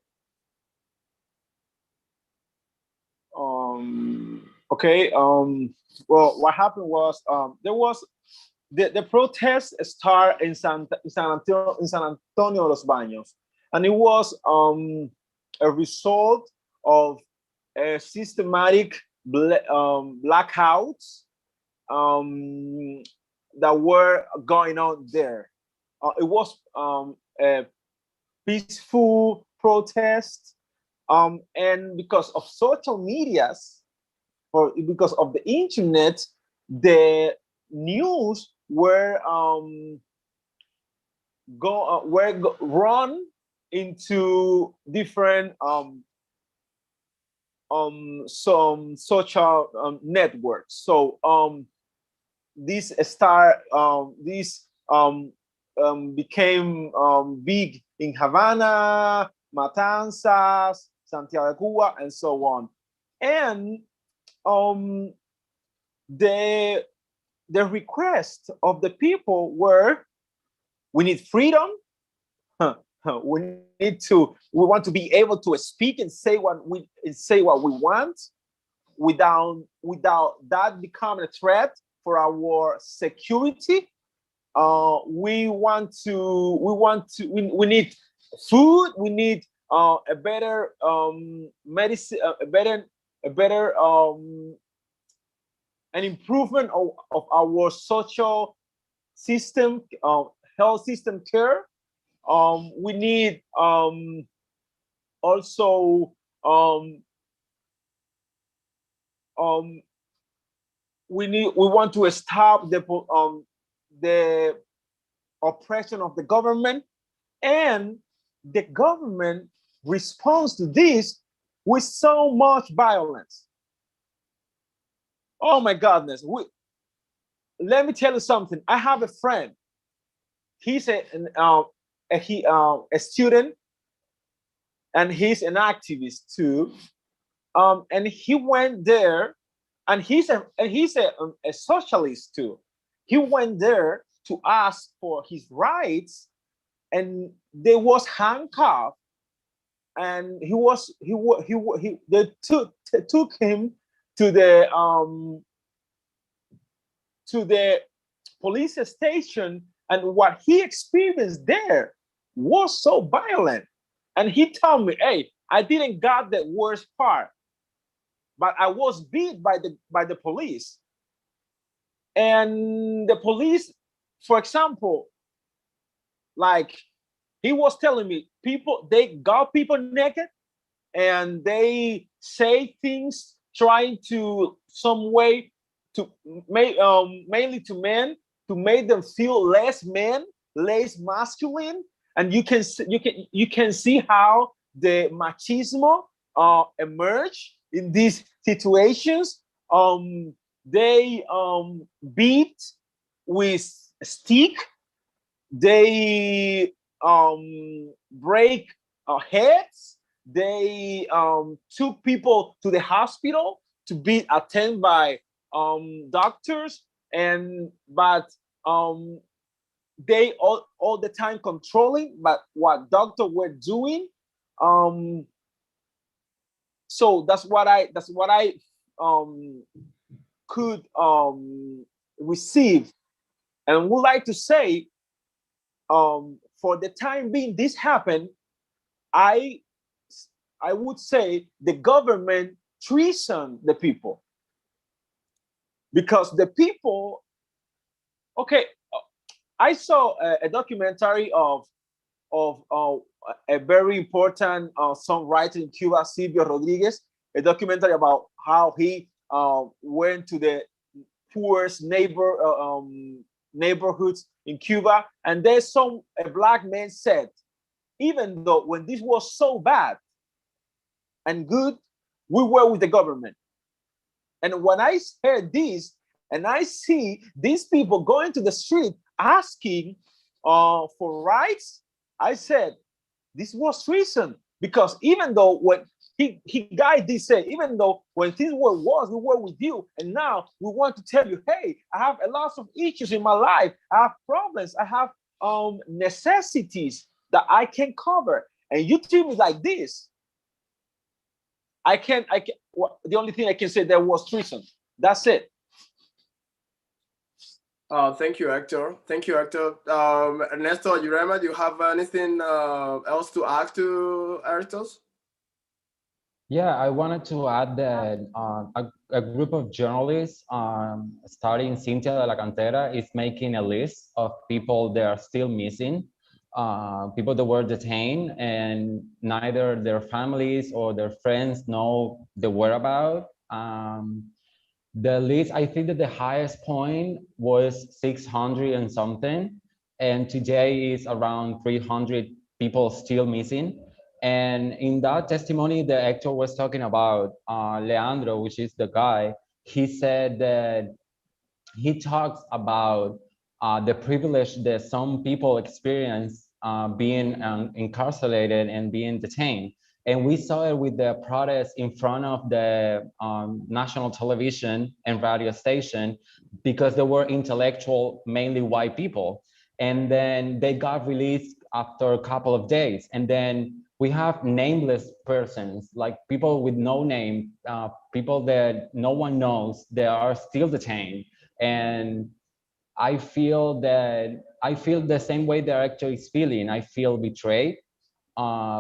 Okay. Well, what happened was there was the protest started in San Antonio Los Baños, and it was a result of a systematic blackouts that were going on there. It was a peaceful protest, and because of social medias, or because of the internet, the news were run into different some social networks. So this became big in Havana, Matanzas, Santiago de Cuba, and so on. And the request of the people were, we need freedom. We want to be able to speak and say what we want without that becoming a threat for our security. We need food. We need a better medicine, a better an improvement of our social system, health system care. We need also we want to stop the oppression of the government, and the government responds to this with so much violence. Oh my goodness. Let me tell you something. I have a friend. He's a student, and he's an activist too. And he went there, and he's a socialist too. He went there to ask for his rights, and they was handcuffed, and they took him to the police station, and what he experienced there was so violent. And he told me, "Hey, I didn't got the worst part, but I was beat by the police." And the police, for example, like he was telling me, they got people naked, and they say things trying to some way to make mainly to men, to make them feel less men, less masculine. And you can see how the machismo emerge in these situations. They beat with stick, they break heads. They took people to the hospital to be attended by doctors, and but um, they all the time controlling but what doctors were doing. Um, so that's what I um, could receive, and would like to say, for the time being this happened, I I would say the government treason the people, because the people, okay, I saw a documentary of a very important songwriter in Cuba, Silvio Rodriguez, a documentary about how he went to the poorest neighborhoods in Cuba, and there's some a black man said, even though when this was so bad and good, we were with the government. And when I heard this, and I see these people going to the street asking for rights, I said, this was treason. Because even though when he guy did say, even though when things were worse, we were with you, and now we want to tell you, hey, I have a lot of issues in my life. I have problems. I have necessities that I can cover, and you treat me like this. I can. Well, the only thing I can say, there was treason. That's it. Thank you, Hector. Thank you, Hector. Ernesto, Yurema, do you have anything else to add to Ernesto's? Yeah, I wanted to add that a group of journalists, starting Cintia de la Cantera, is making a list of people that are still missing, people that were detained, and neither their families or their friends know the whereabouts. The list, I think that the highest point was 600 and something, and today is around 300 people still missing. And in that testimony, the actor was talking about Leandro, which is the guy. He said that he talks about the privilege that some people experience being incarcerated and being detained. And we saw it with the protests in front of the national television and radio station, because they were intellectual, mainly white people. And then they got released after a couple of days. And then we have nameless persons, like people with no name, people that no one knows, they are still detained. And I feel the same way the actor is feeling. I feel betrayed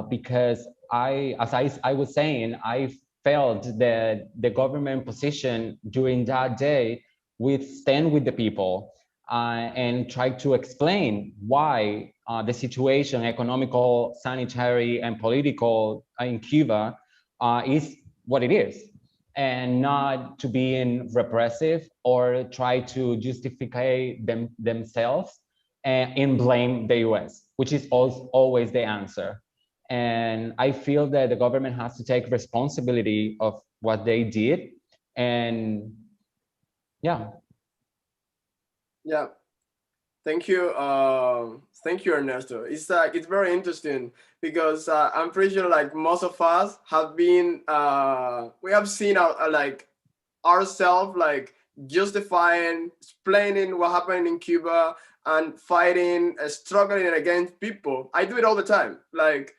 because I was saying, I felt that the government position during that day would stand with the people and try to explain why the situation, economical, sanitary, and political in Cuba is what it is, and not to be in repressive or try to justify themselves and blame the US, which is always the answer. And I feel that the government has to take responsibility of what they did. And yeah. Yeah. Thank you. Thank you, Ernesto. It's like it's very interesting because I'm pretty sure like most of us have been we have seen our like ourselves like justifying, explaining what happened in Cuba and fighting, struggling against people. I do it all the time. Like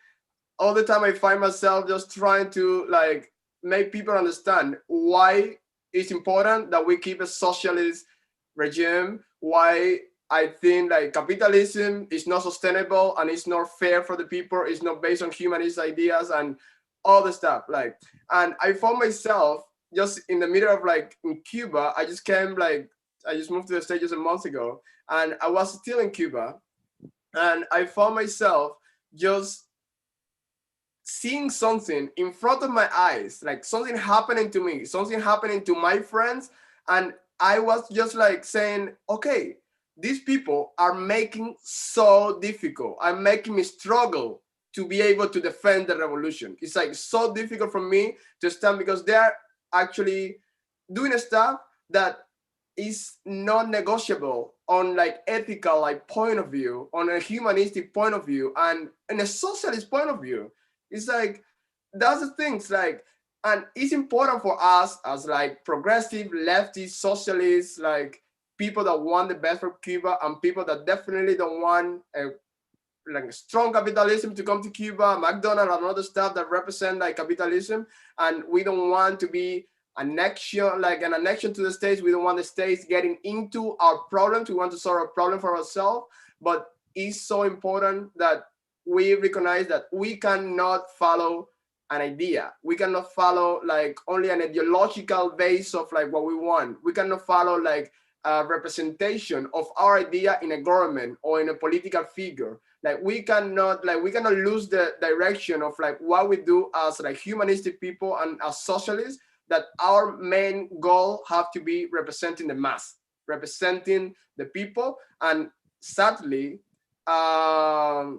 all the time I find myself just trying to like make people understand why it's important that we keep a socialist regime, why I think like capitalism is not sustainable and it's not fair for the people, it's not based on humanist ideas and all the stuff. Like, and I found myself just in the middle of like in Cuba, I just moved to the States just a month ago and I was still in Cuba and I found myself just seeing something in front of my eyes, like something happening to me, something happening to my friends. And I was just like saying, okay, these people are making so difficult. I'm making me struggle to be able to defend the revolution. It's like so difficult for me to stand because they're actually doing stuff that is non-negotiable on like ethical like point of view, on a humanistic point of view, and in a socialist point of view. It's like that's the things like, and it's important for us as like progressive, leftist, socialists, like people that want the best for Cuba and people that definitely don't want a like strong capitalism to come to Cuba, McDonald's and other stuff that represent like capitalism, and we don't want to be annexion, like an annexion to the states. We don't want the states getting into our problems. We want to solve a problem for ourselves. But it's so important that we recognize that we cannot follow an idea. We cannot follow like only an ideological base of like what we want. We cannot follow like a representation of our idea in a government or in a political figure. Like we cannot lose the direction of like what we do as like humanistic people and as socialists, that our main goal have to be representing the mass, representing the people. And sadly, a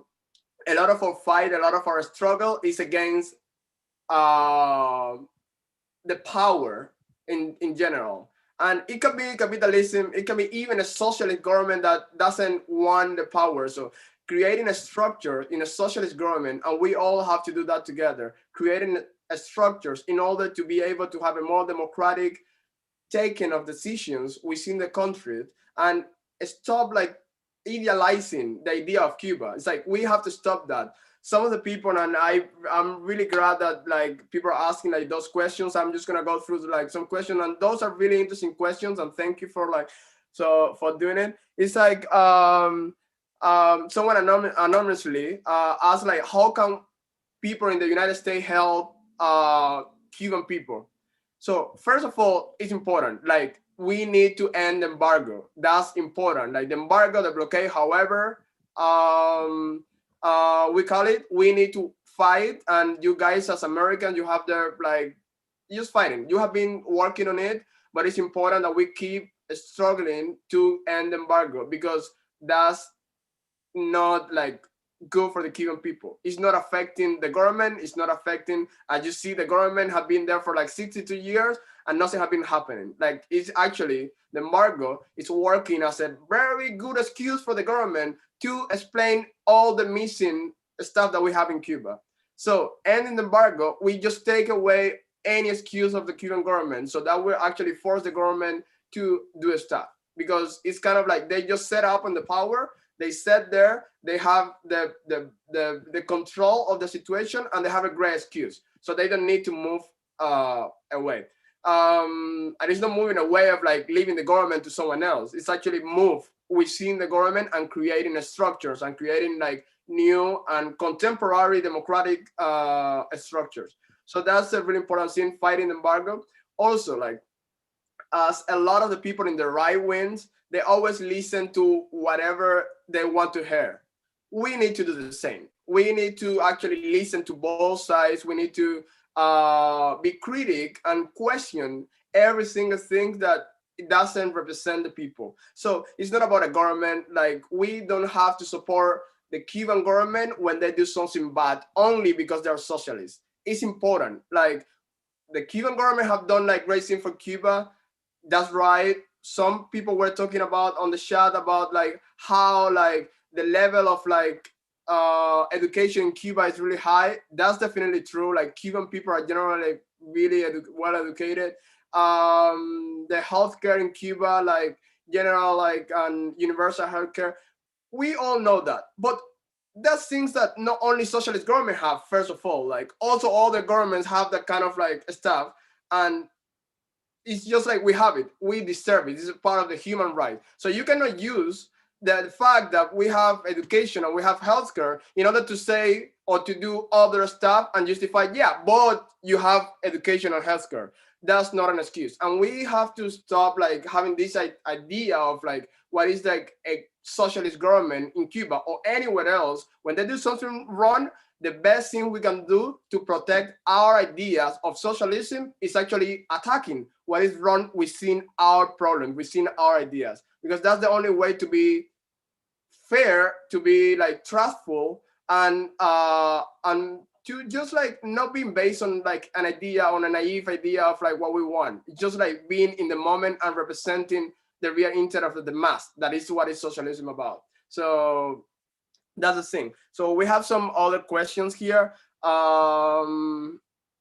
lot of our fight, a lot of our struggle is against the power in general. And it can be capitalism, it can be even a socialist government that doesn't want the power. So creating a structure in a socialist government, and we all have to do that together, creating a structures in order to be able to have a more democratic taking of decisions within the country, and stop like idealizing the idea of Cuba. It's like we have to stop that. Some of the people, and I'm really glad that like people are asking like those questions. I'm just gonna go through like some questions, and those are really interesting questions, and thank you for like for doing it. It's like someone anonymously asked like, how can people in the United States help Cuban people? So first of all, it's important. Like we need to end the embargo. That's important. Like the embargo, the blockade. However, we call it. We need to fight. And you guys, as Americans, you have the like just fighting. You have been working on it, but it's important that we keep struggling to end the embargo, because that's not like good for the Cuban people. It's not affecting the government. It's not affecting, as you see, the government have been there for like 62 years and nothing have been happening. Like it's actually, the embargo is working as a very good excuse for the government to explain all the missing stuff that we have in Cuba. So ending the embargo, we just take away any excuse of the Cuban government, so that will actually force the government to do stuff, because it's kind of like they just set up on the power. They sit there, they have the control of the situation, and they have a great excuse. So they don't need to move away. And it's not moving away of like leaving the government to someone else. It's actually move within the government and creating structures and creating like new and contemporary democratic structures. So that's a really important thing, fighting embargo. Also, like, as a lot of the people in the right wings, they always listen to whatever they want to hear. We need to do the same. We need to actually listen to both sides. We need to be critic and question every single thing that it doesn't represent the people. So it's not about a government. Like, we don't have to support the Cuban government when they do something bad only because they're socialists. It's important. Like, the Cuban government have done like great things for Cuba. That's right. Some people were talking about on the chat about like how like the level of like education in Cuba is really high. That's definitely true. Like, Cuban people are generally really well educated. The healthcare in Cuba, like general like universal healthcare, we all know that. But that's things that not only socialist government have. First of all, like also all the governments have that kind of like stuff, and it's just like we have it, we deserve it. This is part of the human right. So you cannot use the fact that we have education and we have healthcare in order to say or to do other stuff and justify, yeah, but you have education and healthcare. That's not an excuse. And we have to stop like having this idea of like what is like a socialist government in Cuba or anywhere else. When they do something wrong, the best thing we can do to protect our ideas of socialism is actually attacking what is wrong within our problem, within our ideas, because that's the only way to be fair, to be like trustful, and to just like not being based on like an idea, on a naive idea of like what we want. It's just like being in the moment and representing the real interest of the mass. That is what is socialism about. So that's the thing. So we have some other questions here. Uh,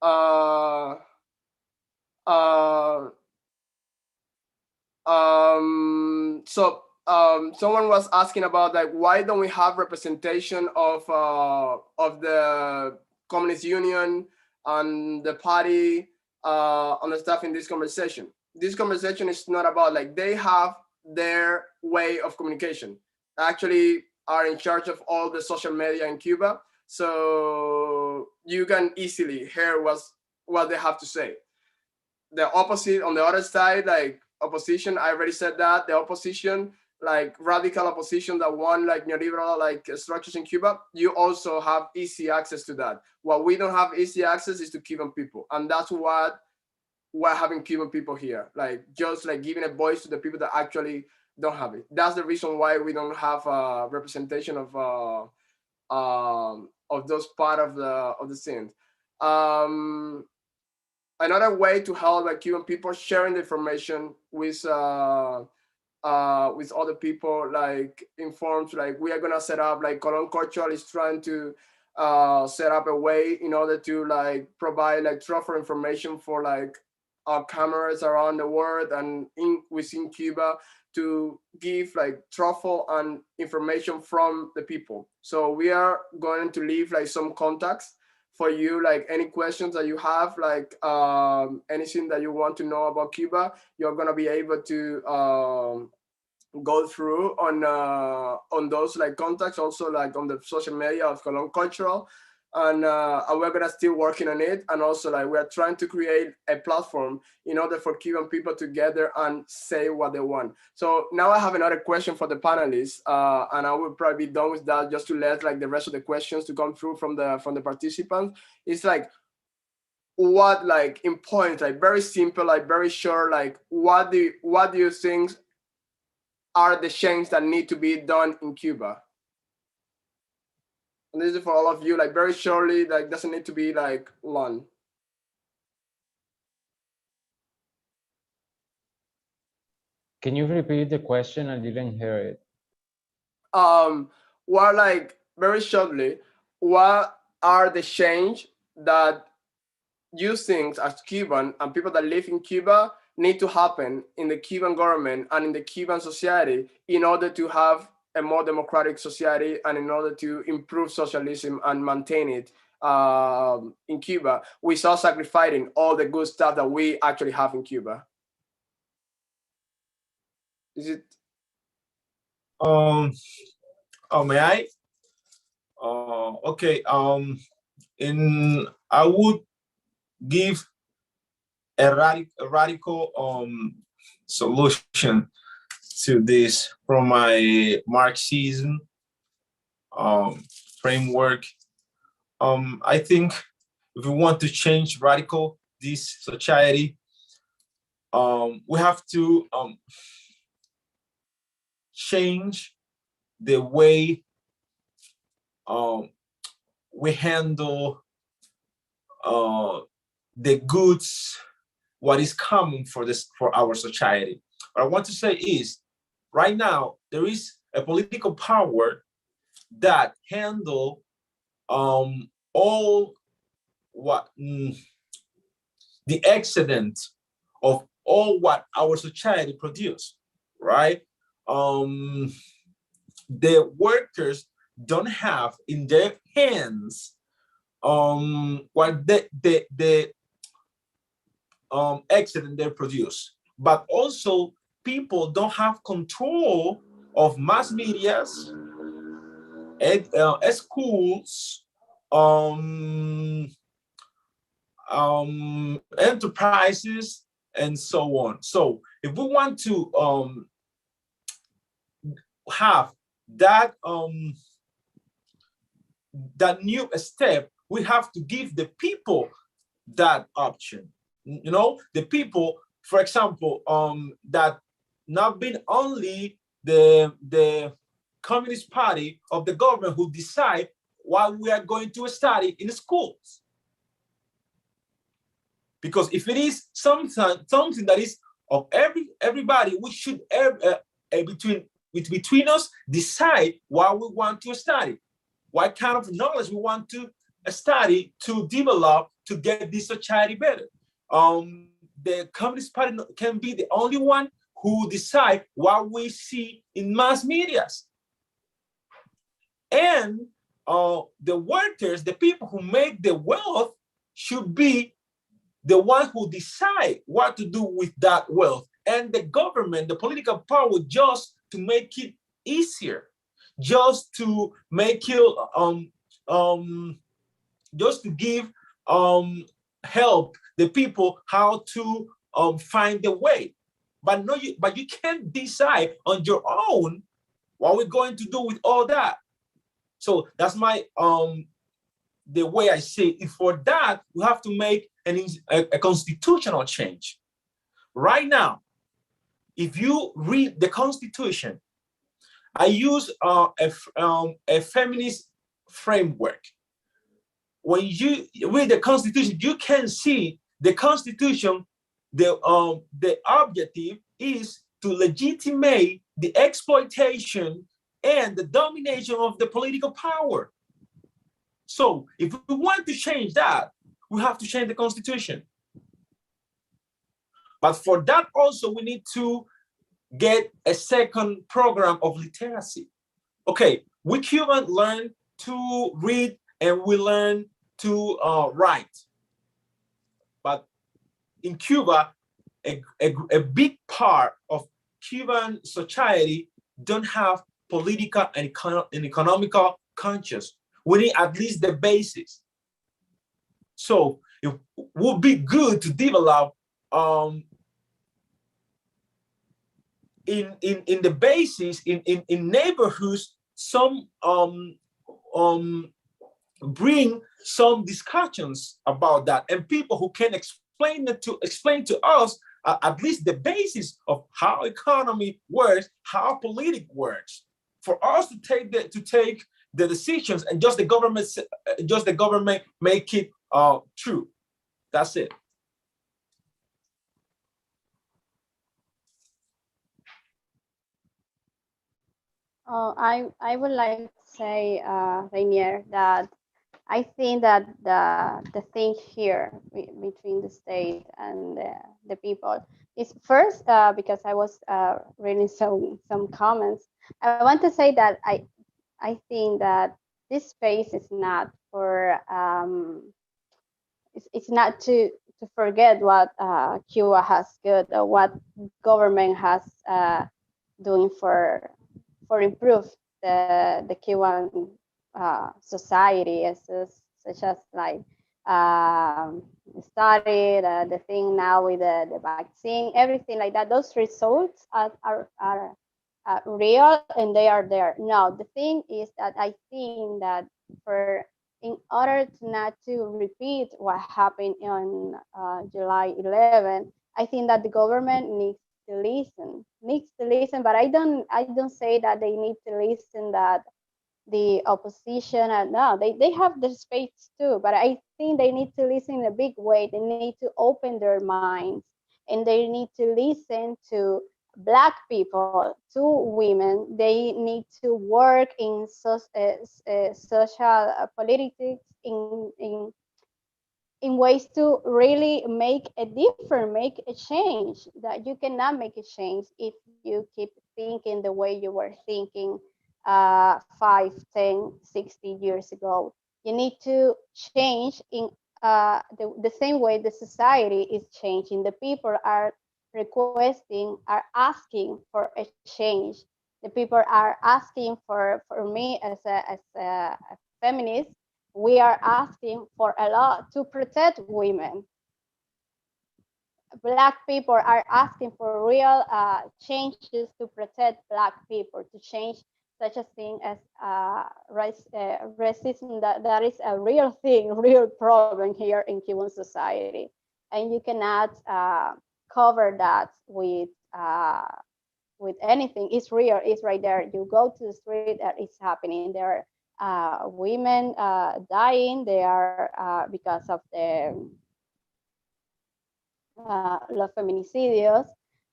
uh, someone was asking about like why don't we have representation of the Communist Union and the party on the stuff in this conversation. This conversation is not about like they have their way of communication. Actually, are in charge of all the social media in Cuba, so you can easily hear what they have to say. The opposite on the other side, like opposition, I already said that the opposition, like radical opposition that want like neoliberal like structures in Cuba, you also have easy access to that. What we don't have easy access is to Cuban people, and that's what we're having Cuban people here, like just like giving a voice to the people that actually don't have it. That's the reason why we don't have a representation of those part of the scene. Another way to help like Cuban people sharing the information with other people, like informed, like we are gonna set up like Colon Cultural is trying to set up a way in order to like provide like truthful information for like our cameras around the world and within Cuba to give like truthful and information from the people. So we are going to leave like some contacts for you, like any questions that you have, like anything that you want to know about Cuba, you're gonna be able to go through on those like contacts, also like on the social media of Colon Cultural, and we're gonna still working on it, and also like we're trying to create a platform in order for Cuban people to gather and say what they want. So now I have another question for the panelists, and I will probably be done with that just to let like the rest of the questions to come through from the participants. It's like what like in points, like very simple, like very short, like what do you think are the changes that need to be done in Cuba? And this is for all of you, like very shortly, like doesn't need to be like long. Can you repeat the question? I didn't hear it. What like very shortly, what are the change that you think as Cuban and people that live in Cuba need to happen in the Cuban government and in the Cuban society in order to have a more democratic society and in order to improve socialism and maintain it in Cuba without sacrificing all the good stuff that we actually have in Cuba? Is it? May I? Okay. I would give a radical solution to this from my Marxism framework. I think if we want to change radical this society, we have to change the way we handle the goods, what is common for our society. What I want to say is, right now there is a political power that handle all what the excedent of all what our society produce, right? The workers don't have in their hands what the excedent they produce, but also people don't have control of mass medias, schools, enterprises, and so on. So if we want to have that that new step, we have to give the people that option. You know, the people, for example, that not been only the Communist Party of the government who decide what we are going to study in schools. Because if it is something that is of everybody, we should between us decide what we want to study, what kind of knowledge we want to study to develop to get this society better. The Communist Party can be the only one who decide what we see in mass medias. And the workers, the people who make the wealth, should be the one who decide what to do with that wealth. And the government, the political power, just to make it easier, just to make it, just to give help the people how to find the way. But no, but you can't decide on your own what we're going to do with all that. So that's my the way I say it. For that, we have to make a constitutional change. Right now, if you read the Constitution, I use a feminist framework. When you read the Constitution, you can see the Constitution, the objective is to legitimate the exploitation and the domination of the political power. So if we want to change that, we have to change the Constitution. But for that also, we need to get a second program of literacy. Okay, we Cubans learn to read and we learn to write. But in Cuba, a big part of Cuban society don't have political and economical conscience. We need at least the basics. So it would be good to develop in the basis in neighborhoods some bring some discussions about that, and people who can explain to us at least the basis of how economy works, how politics works, for us to take the decisions, and just the government make it true. That's it. I would like to say, Rainier, that I think that the thing here between the state and the people is first, because I was reading some comments. I want to say that I think that this space is not for it's not to forget what Cuba has good, or what government has doing for improve the Cuban society, such as like study, the thing now with the vaccine, everything like that. Those results are real and they are there. No, the thing is that I think that in order to not to repeat what happened on July 11, I think that the government needs to listen, but I don't say that they need to listen that the opposition, and no, they have the space too, but I think they need to listen in a big way. They need to open their minds, and they need to listen to Black people, to women. They need to work in social politics in ways to really make a difference, make a change. That you cannot make a change if you keep thinking the way you were thinking 5, 10, 60 years ago. You need to change in the same way the society is changing. The people are are asking for a change. The people are asking for me as a feminist, we are asking for a law to protect women. Black people are asking for real changes to protect Black people, to change such a thing as racism. That is a real thing, real problem here in Cuban society, and you cannot cover that with anything. It's real. It's right there. You go to the street, it's happening. There are women dying. They are because of the los feminicidios.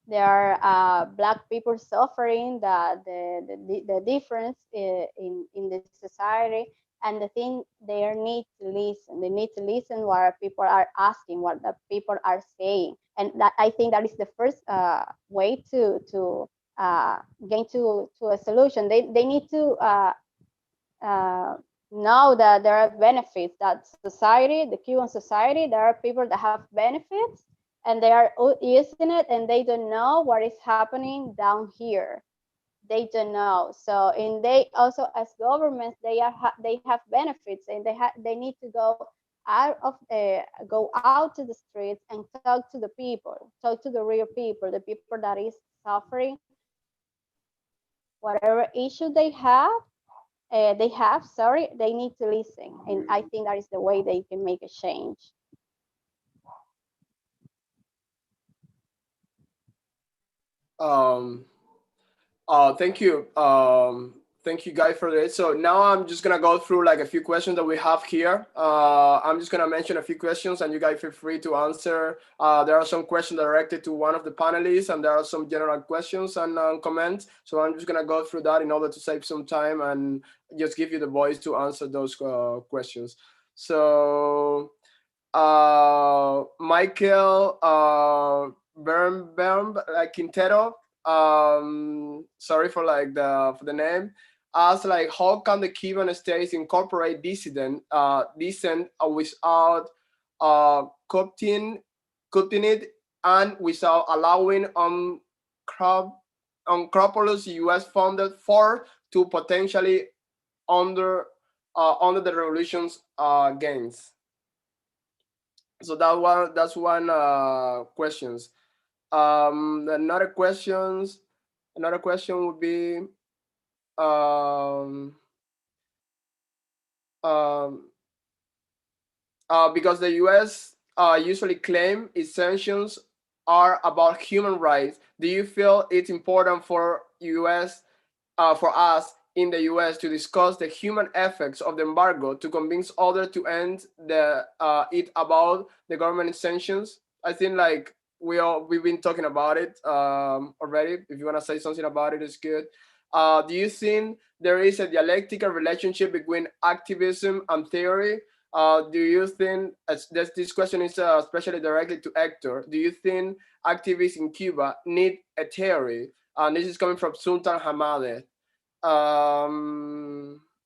there are Black people suffering the difference in the society, and the thing they need to listen. They need to listen what people are asking, what the people are saying, and that I think that is the first way to get to a solution. They need to uh, know that there are benefits, that society, the Cuban society, there are people that have benefits and they are using it and they don't know what is happening down here. They don't know. So, and they also, as governments, they have benefits, and they need to go out to the streets and talk to the people, talk to the real people, the people that is suffering, whatever issue they have, sorry, they need to listen. And I think that is the way they can make a change. Um, thank you. Thank you guys for this. So now I'm just gonna go through like a few questions that we have here. I'm just gonna mention a few questions and you guys feel free to answer. There are some questions directed to one of the panelists and there are some general questions and comments. So I'm just gonna go through that in order to save some time and just give you the voice to answer those questions. So Michael Bern like Quintero, sorry for like the name, asked like how can the Cuban states incorporate dissent without cutting it and without allowing unscrupulous U.S. funded force to potentially under under the revolution's gains. So that's one questions. Another question would be um, um, because the U.S. Usually claim its sanctions are about human rights. Do you feel it's important for us in the U.S. to discuss the human effects of the embargo to convince others to end it about the government sanctions? I think like we've been talking about it already. If you want to say something about it, it's good. Do you think there is a dialectical relationship between activism and theory? Do you think, this question is especially directly to Hector, do you think activists in Cuba need a theory? And this is coming from Sultan Hamade.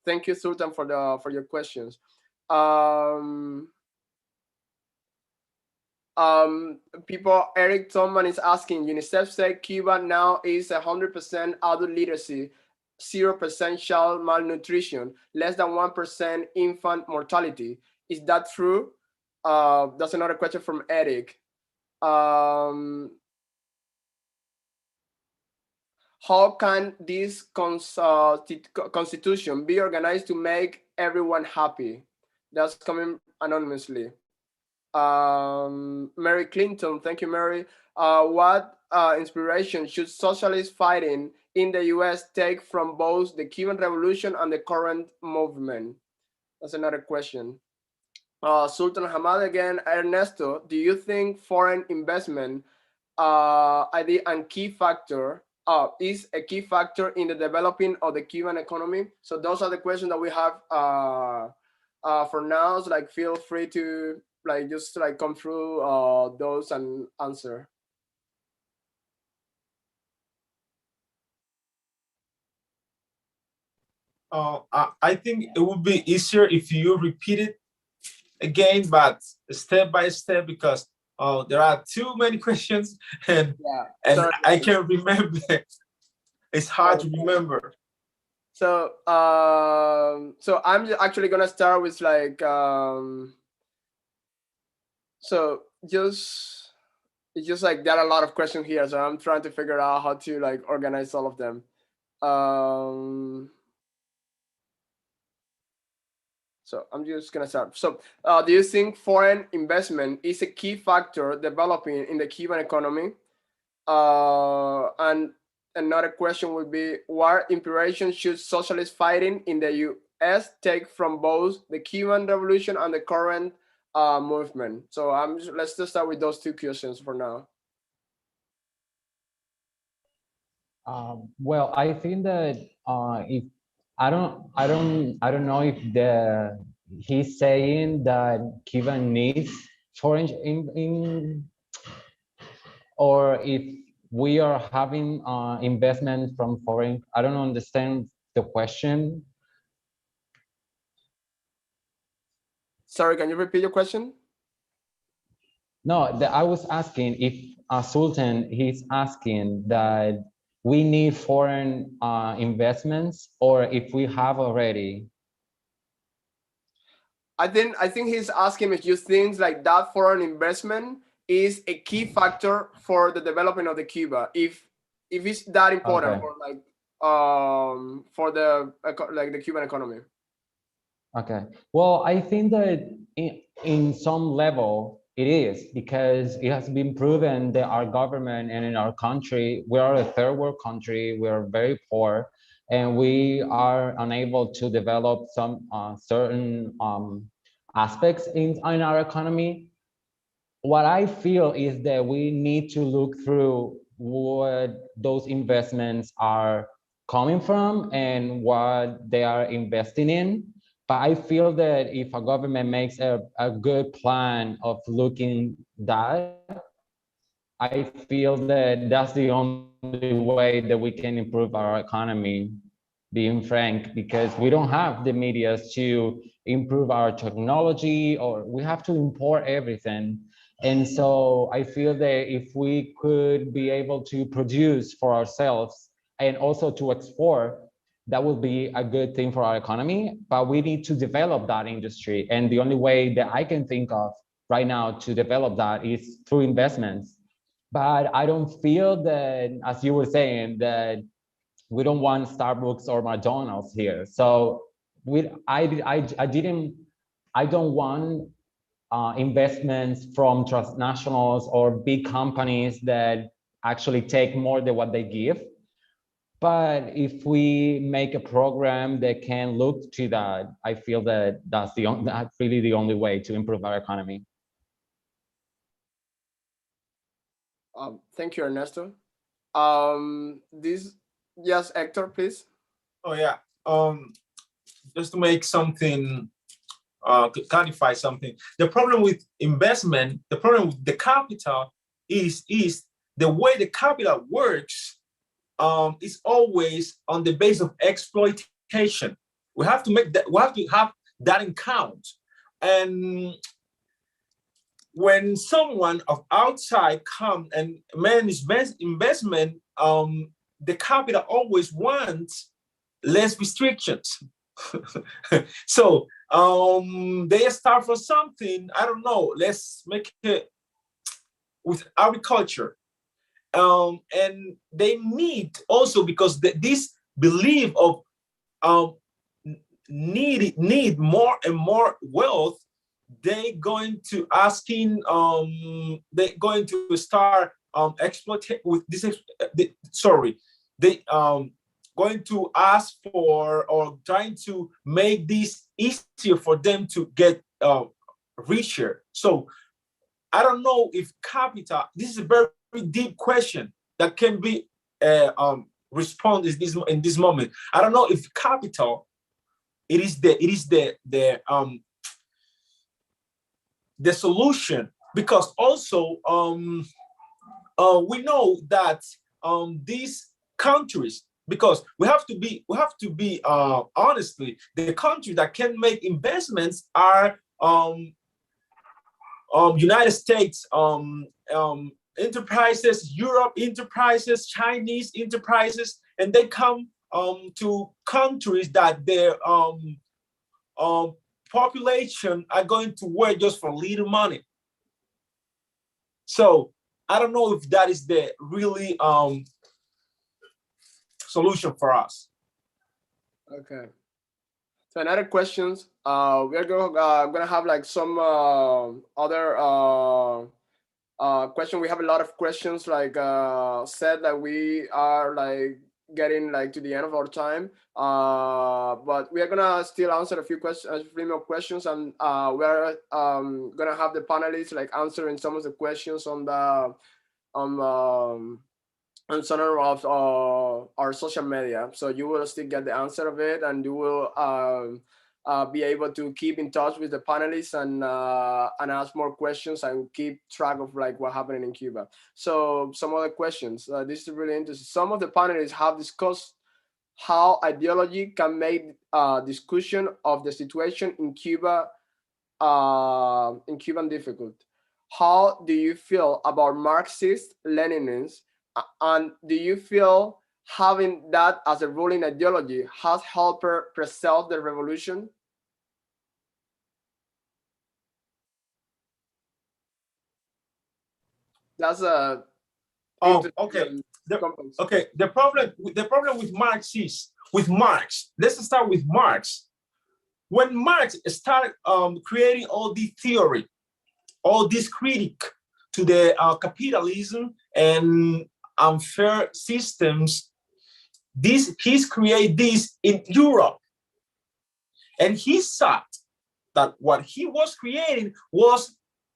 Thank you, Sultan, for your questions. People, Eric Thoman is asking, UNICEF said Cuba now is 100% adult literacy, 0% child malnutrition, less than 1% infant mortality. Is that true? That's another question from Eric. How can this constitution be organized to make everyone happy? That's coming anonymously. Mary Clinton, thank you, Mary. What inspiration should socialist fighting in the US take from both the Cuban Revolution and the current movement? That's another question. Sultan Hamad again. Ernesto, do you think foreign investment and key factor is a key factor in the developing of the Cuban economy? So those are the questions that we have for now. So like feel free to like just like come through those and answer. I think it would be easier if you repeat it again, but step by step, because there are too many questions and sorry. I can't remember. It's hard to remember. So so I'm actually gonna start with like so just it's just like there are a lot of questions here, so I'm trying to figure out how to like organize all of them. So I'm just gonna start. So do you think foreign investment is a key factor developing in the Cuban economy? And another question would be, what inspiration should socialist fighting in the US take from both the Cuban Revolution and the current movement? So let's just start with those two questions for now. Well, I think that if I don't know if he's saying that Cuba needs foreign or if we are having investment from foreign. I don't understand the question. Sorry, can you repeat your question? No, I was asking if Sultan, he's asking that we need foreign investments or if we have already. I think he's asking if you think like that foreign investment is a key factor for the development of the Cuba. If it's that important Okay. for like for the like the Cuban economy. Okay. Well, I think that in some level it is because it has been proven that our government and in our country, we are a third world country, we are very poor, and we are unable to develop some certain aspects in our economy. What I feel is that we need to look through what those investments are coming from and what they are investing in. But I feel that if a government makes a good plan of looking that, I feel that that's the only way that we can improve our economy, being frank, because we don't have the media to improve our technology, or we have to import everything. And so I feel that if we could be able to produce for ourselves and also to export, that would be a good thing for our economy. But we need to develop that industry. And the only way that I can think of right now to develop that is through investments. But I don't feel that, as you were saying, that we don't want Starbucks or McDonald's here. So I don't want investments from transnationals or big companies that actually take more than what they give. But if we make a program that can look to that, I feel that that's really the only way to improve our economy. Thank you, Ernesto. This yes, Hector, please. Oh yeah. Just to make something to clarify something. The problem with investment, the problem with the capital is the way the capital works is always on the base of exploitation. We have to make that. We have to have that in count. And when someone of outside come and manage investment, the capital always wants less restrictions. So they start for something. I don't know. Let's make it with agriculture. And they need also because this belief of need more and more wealth, they're going to asking they're going to start exploiting with this they going to ask for or trying to make this easier for them to get richer. So I don't know if capital, this is a very deep question that can be responded in this moment. I don't know if capital it is the solution, because also we know that these countries, because we have to be honestly, the countries that can make investments are United States enterprises, Europe enterprises, Chinese enterprises, and they come to countries that their population are going to work just for little money. So I don't know if that is the really solution for us. Okay. So another questions. We're gonna have like some other question. We have a lot of questions. Like said that we are like getting like to the end of our time. But we are gonna still answer a few questions, a few more questions, and we're gonna have the panelists like answering some of the questions on the on some of our social media. So you will still get the answer of it, and you will be able to keep in touch with the panelists and ask more questions and keep track of like what happening in Cuba. So some other questions. This is really interesting. Some of the panelists have discussed how ideology can make discussion of the situation in Cuban difficult. How do you feel about Marxist Leninists, and do you feel having that as a ruling ideology has helped preserve the revolution? That's a Oh, okay. interesting The, complex. okay. The problem with Marx is with Marx. Let's start with Marx. When Marx started creating all the theory, all this critique to the capitalism and unfair systems, he's created this in Europe, and he thought that what he was creating was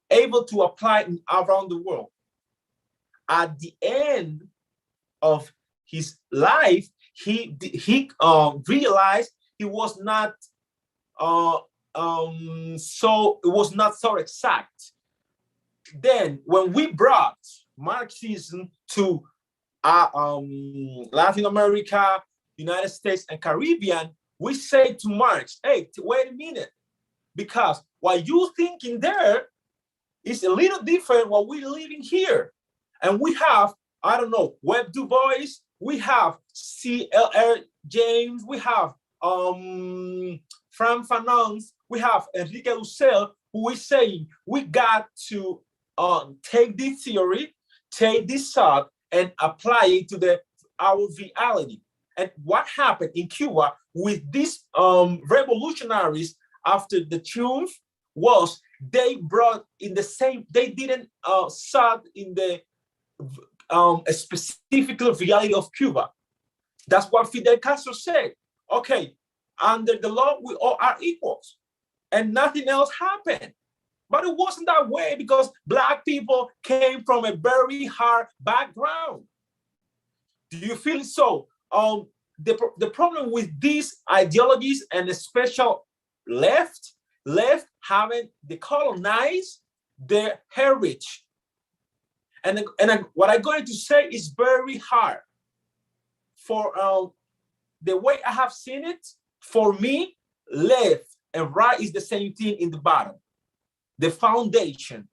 able to apply around the world. At the end of his life, he realized he was not so it was not so exact. Then when we brought Marxism to Latin America, United States, and Caribbean, we say to Marx, hey, wait a minute, because what you thinking there is a little different what we're living here. And we have, I don't know, Webb Du Bois, we have C.L.R. James, we have Frank Fanons, we have Enrique Dussel, who is saying we got to take this theory, take this thought, and apply it to our reality. And what happened in Cuba with these revolutionaries after the triumph was they brought in the same, they didn't sought in the specific reality of Cuba. That's what Fidel Castro said. Okay, under the law, we all are equals, and nothing else happened. But it wasn't that way because Black people came from a very hard background. Do you feel so? The problem with these ideologies and the special left haven't decolonized their heritage. And what I'm going to say is very hard. For the way I have seen it, for me, left and right is the same thing in the bottom. The foundation,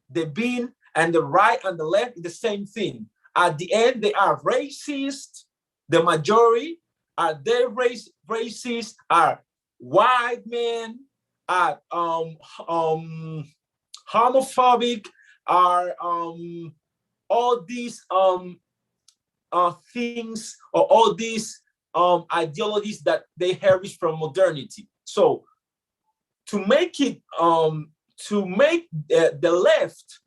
the beam and the right and the left is the same thing. At the end, they are racist. The majority are they racist, are white men, are homophobic, are all these things or all these ideologies that they inherit from modernity. So to make it the left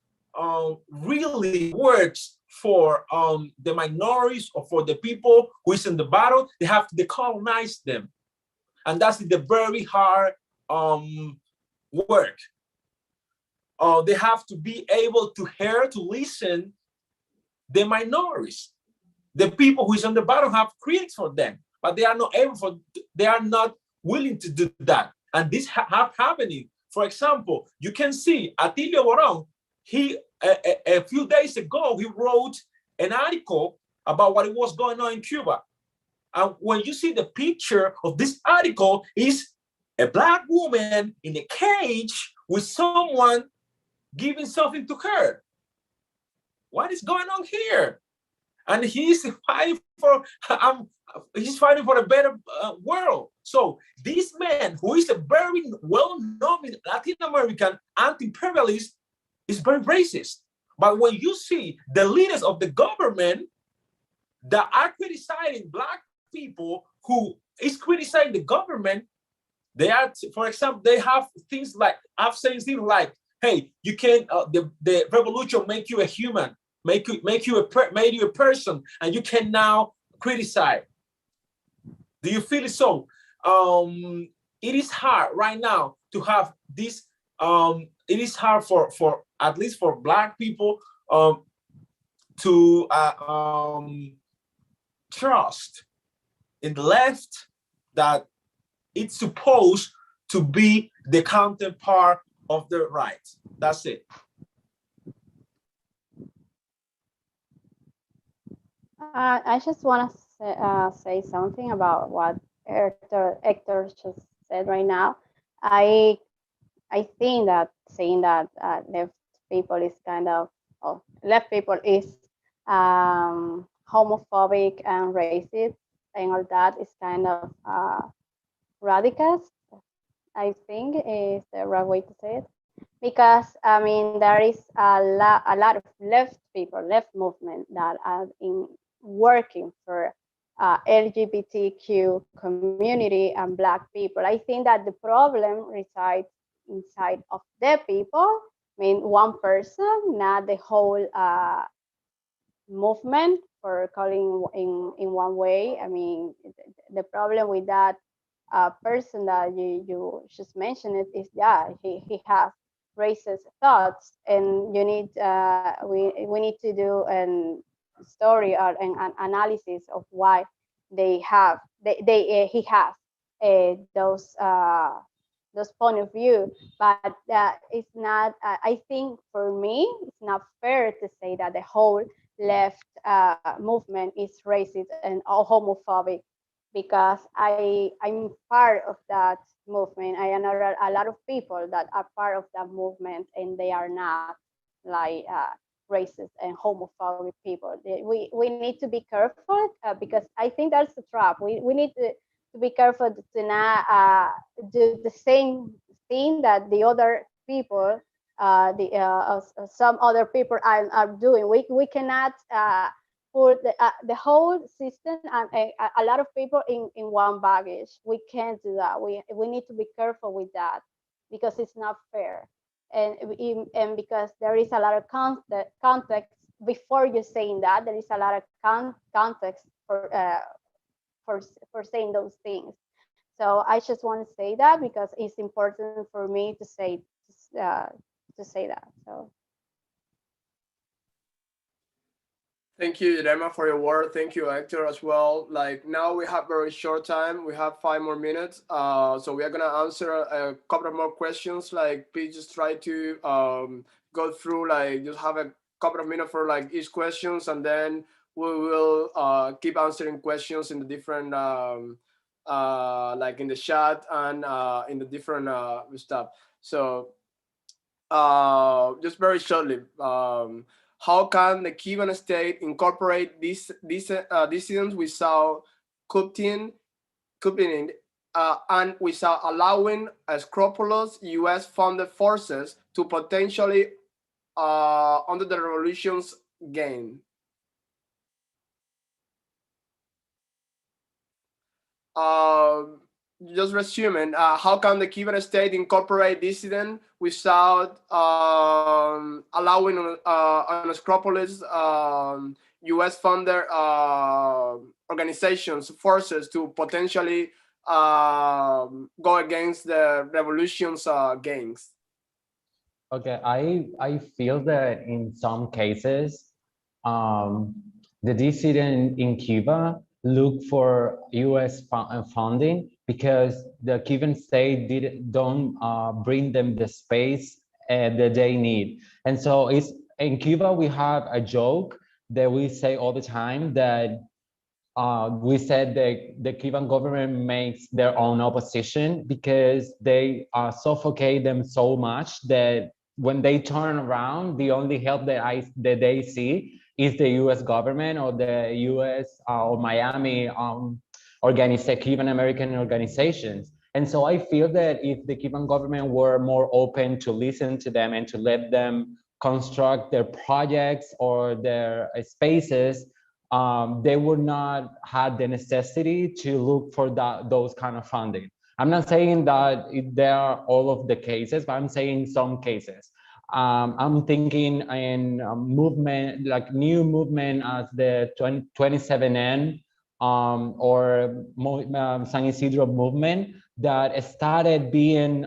really works for the minorities or for the people who is in the battle, they have to decolonize them, and that's the very hard work. They have to be able to hear, to listen the minorities. The people who is on the bottom have critics for them, but they are not they are not willing to do that. And this have happening. For example, you can see Atilio Boron, he a few days ago, he wrote an article about what was going on in Cuba. And when you see the picture of this article, is a Black woman in a cage with someone giving something to her. What is going on here? And he's fighting for a better world. So this man, who is a very well-known Latin American anti-imperialist, is very racist. But when you see the leaders of the government that are criticizing Black people, who is criticizing the government, they are, for example, they have things like, I've said things like, hey, you can the revolution make you a human, make you a person, and you can now criticize. Do you feel it? So it is hard right now to have this. It is hard for at least for Black people to trust in the left that it's supposed to be the counterpart of the right. That's it. I just want to say something about what Hector just said right now. I I think that saying that left people is kind of, oh, left people is homophobic and racist and all that is kind of radical. I think is the right way to say it, because I mean there is a lot of left people, left movement that are in working for LGBTQ community and Black people. I think that the problem resides inside of the people. I mean, one person, not the whole movement, for calling in one way. I mean, the problem with that person that you just mentioned it is, yeah, he has racist thoughts, and you need we need to do an story or an analysis of why he has those point of view. But it's not, I think for me it's not fair to say that the whole left movement is racist and homophobic, because I'm part of that movement. I know a lot of people that are part of that movement, and they are not like racist and homophobic people. We need to be careful, because I think that's a trap. We need to be careful to not do the same thing that the other people, some other people are doing. We cannot put the whole system and a lot of people in one baggage. We can't do that. We need to be careful with that, because it's not fair, and because there is a lot of context before you saying that. There is a lot of context for saying those things. So I just want to say that because it's important for me to say that. So. Thank you, Irema, for your word. Thank you, Hector, as well. Like now we have very short time. We have 5 more minutes. So we are gonna answer a couple of more questions. Like please just try to go through, like just have a couple of minutes for like each questions, and then we will keep answering questions in the different like in the chat and in the different stuff. So just very shortly, how can the Cuban state incorporate these dissidents without cutting and without allowing scrupulous U.S.-funded forces to potentially under the revolution's gain? Just resuming, how can the Cuban state incorporate dissident without allowing unscrupulous U.S. funded organizations, forces to potentially go against the revolution's gains? Okay, I feel that in some cases, the dissident in Cuba look for U.S. funding because the Cuban state don't bring them the space that they need. And so it's in Cuba, we have a joke that we say all the time that we said that the Cuban government makes their own opposition because they suffocate them so much that when they turn around, the only help that they see is the U.S. government or the U.S. Or Miami Cuban American organizations. And so I feel that if the Cuban government were more open to listen to them and to let them construct their projects or their spaces, they would not have the necessity to look for those kind of funding. I'm not saying that there are all of the cases, but I'm saying some cases. I'm thinking in movement, like new movement as the 27N or San Isidro movement that started being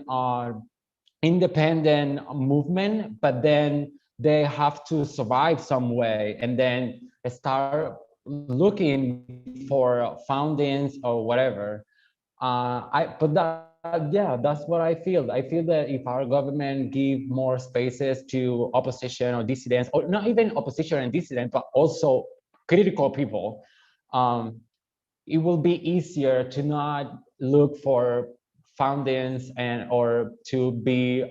independent movement, but then they have to survive some way and then start looking for foundings or whatever. Yeah, that's what I feel. I feel that if our government give more spaces to opposition or dissidents, or not even opposition and dissidents, but also critical people, it will be easier to not look for foundings and or to be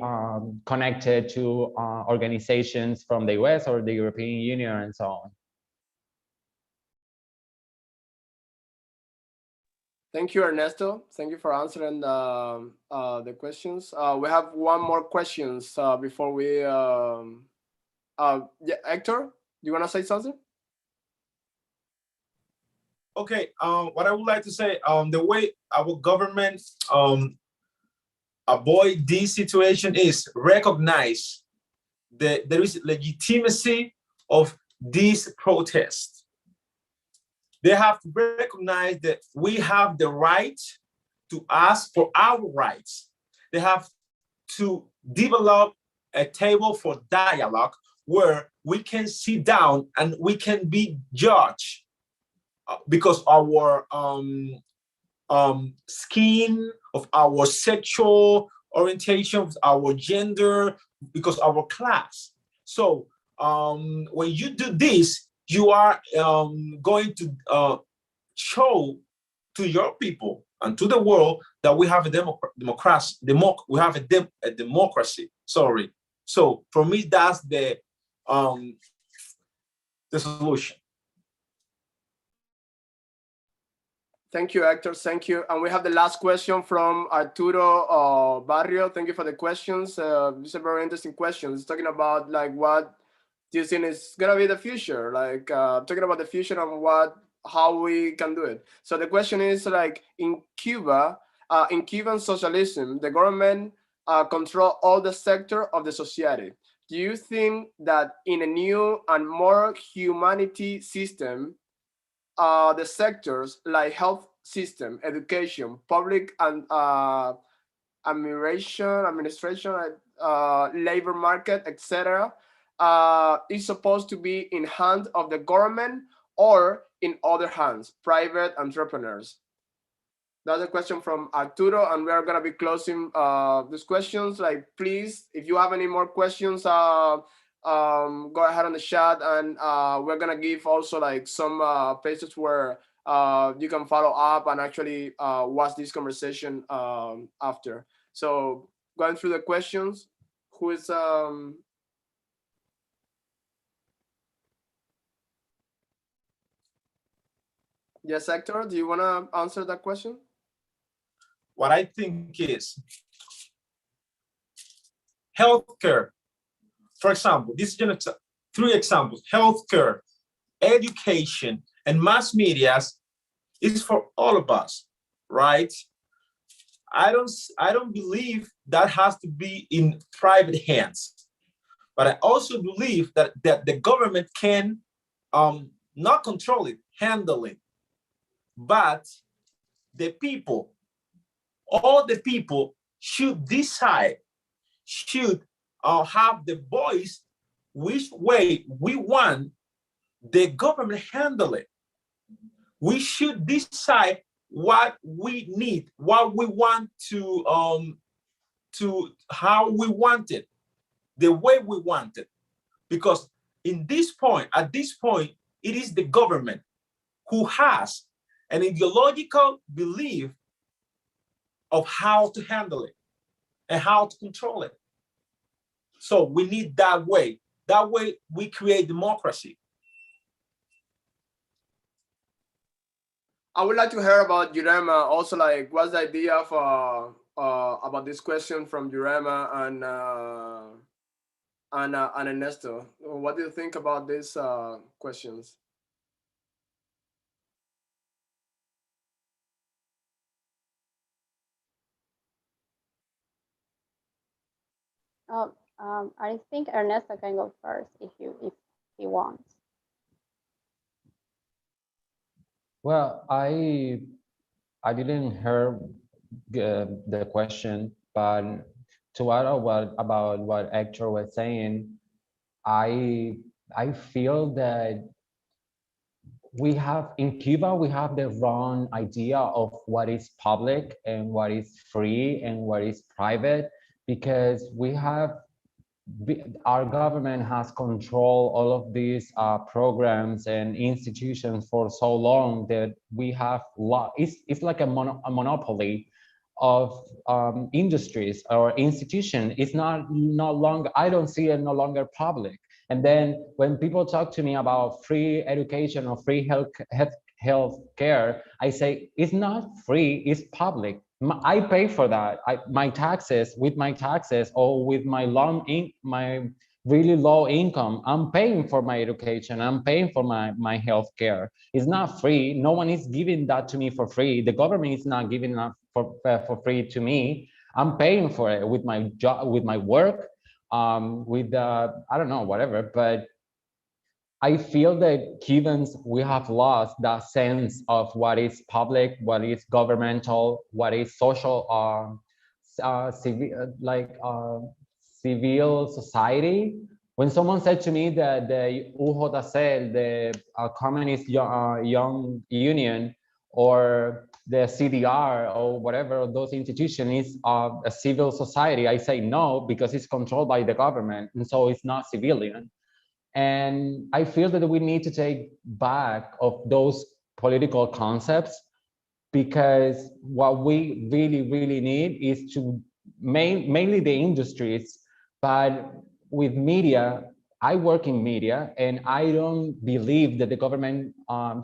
connected to organizations from the US or the European Union and so on. Thank you, Ernesto. Thank you for answering the questions. We have one more questions before we. Yeah, Hector, do you want to say something? Okay. What I would like to say, the way our government avoid this situation is recognize that there is legitimacy of this protest. They have to recognize that we have the right to ask for our rights. They have to develop a table for dialogue where we can sit down and we can be judged because our skin, of our sexual orientation, of our gender, because our class. So when you do this, you are going to show to your people and to the world that we have a democracy. Sorry. So for me, that's the solution. Thank you, Hector. Thank you. And we have the last question from Arturo Barrio. Thank you for the questions. These are very interesting questions. Talking about like what do you think is gonna be the future? Like talking about the future and how we can do it. So the question is like in Cuba, in Cuban socialism, the government control all the sector of the society. Do you think that in a new and more humanity system, the sectors like health system, education, public and administration, labor market, etc., is supposed to be in hand of the government or in other hands, private entrepreneurs? That's a question from Arturo, and we are gonna be closing these questions. Like, please, if you have any more questions, go ahead on the chat, and we're gonna give also like some places where you can follow up and actually watch this conversation after. So going through the questions, who is yes, Hector, do you want to answer that question? What I think is healthcare. For example, this is just 3 examples: healthcare, education, and mass media is for all of us, right? I don't believe that has to be in private hands, but I also believe that the government can not control it, handle it, but the people, all the people should decide, should have the voice which way we want the government handle it. We should decide what we need, what we want to how we want it, the way we want it. Because at this point, it is the government who has an ideological belief of how to handle it and how to control it. So we need that way. That way we create democracy. I would like to hear about Jurema also, like what's the idea of about this question from Jurema and Ernesto. What do you think about these questions? I think Ernesto can go first if he wants. Well, I didn't hear the question, but to add about what Hector was saying, I feel that we have in Cuba, we have the wrong idea of what is public and what is free and what is private, because we have our government has controlled all of these programs and institutions for so long that we have it's like a monopoly of industries or institution. It's not no longer, I don't see it no longer public. And then when people talk to me about free education or free health care, I say it's not free, it's public. I pay for that. My taxes, with my taxes or with my my really low income, I'm paying for my education. I'm paying for my health care. It's not free. No one is giving that to me for free. The government is not giving that for free to me. I'm paying for it with my job, with my work, with I don't know, whatever. But I feel that Cubans, we have lost that sense of what is public, what is governmental, what is social, civil society. When someone said to me that the UJC, the Young Union, or the CDR, or whatever those institutions is a civil society, I say no, because it's controlled by the government, and so it's not civilian. And I feel that we need to take back of those political concepts, because what we really need is to mainly the industries, but with media, I work in media, and I don't believe that the government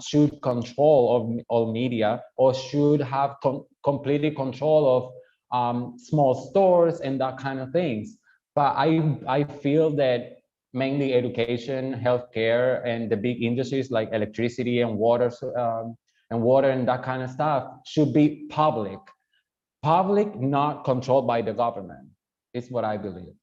should control all media, or should have completely control of small stores and that kind of things. But I feel that mainly education, healthcare, and the big industries like electricity and water, and that kind of stuff should be public. Public, not controlled by the government, is what I believe.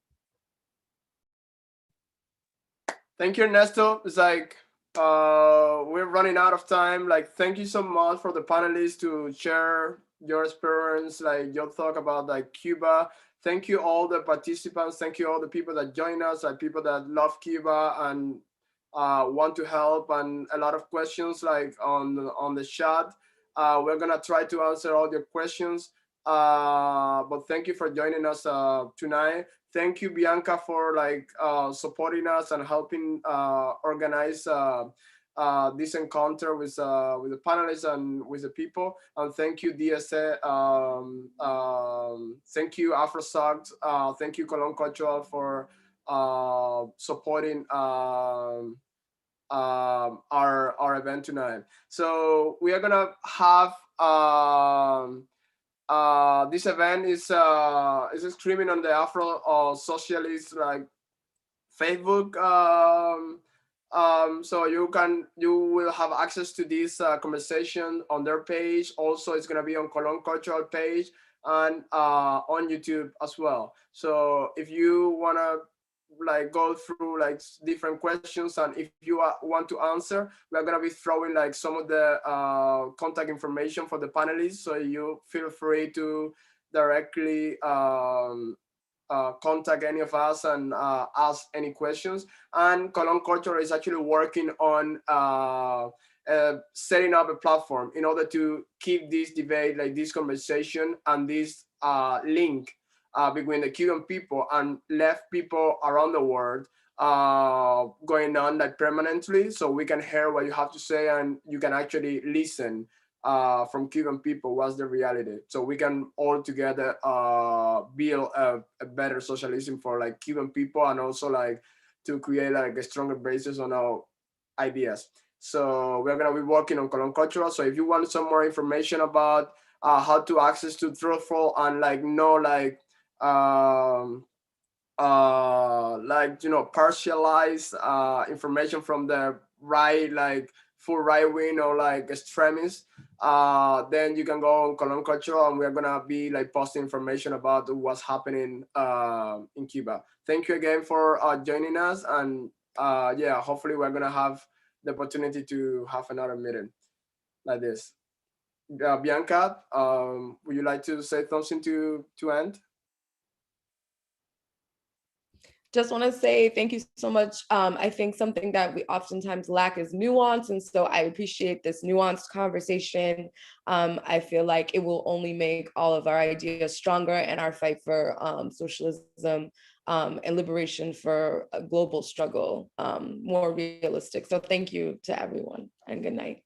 Thank you, Ernesto. It's like we're running out of time. Like, thank you so much for the panelists to share your experience, like your talk about like Cuba. Thank you all the participants. Thank you all the people that join us, like people that love Cuba and want to help, and a lot of questions like on the chat. We're gonna try to answer all your questions. But thank you for joining us tonight. Thank you, Bianca, for like supporting us and helping organize this encounter with the panelists and with the people. And thank you, DSA. Thank you, AfroSoct. Thank you, Colon Cultural, for supporting our event tonight. So we are gonna have this event is streaming on the Afro Socialist like Facebook. So you will have access to this conversation on their page. Also, it's gonna be on Colon Cultural page and on YouTube as well. So if you wanna like go through like different questions, and if you want to answer, we're gonna be throwing like some of the contact information for the panelists, so you feel free to directly contact any of us and ask any questions. And Colon Culture is actually working on setting up a platform in order to keep this debate, like this conversation and this link between the Cuban people and left people around the world going on like permanently, so we can hear what you have to say and you can actually listen from Cuban people what's the reality, so we can all together build a better socialism for like Cuban people, and also like to create like a stronger basis on our ideas. So we're gonna be working on Colon Cultural. So if you want some more information about how to access to Truthful and like know like partialized information from the right, like full right wing or like extremists, then you can go on Colon Cultural, and we're gonna be like posting information about what's happening in Cuba. Thank you again for joining us, and yeah, hopefully we're gonna have the opportunity to have another meeting like this. Bianca, would you like to say something to end? Just want to say thank you so much. I think something that we oftentimes lack is nuance. And so I appreciate this nuanced conversation. I feel like it will only make all of our ideas stronger and our fight for socialism and liberation for a global struggle more realistic. So thank you to everyone and good night.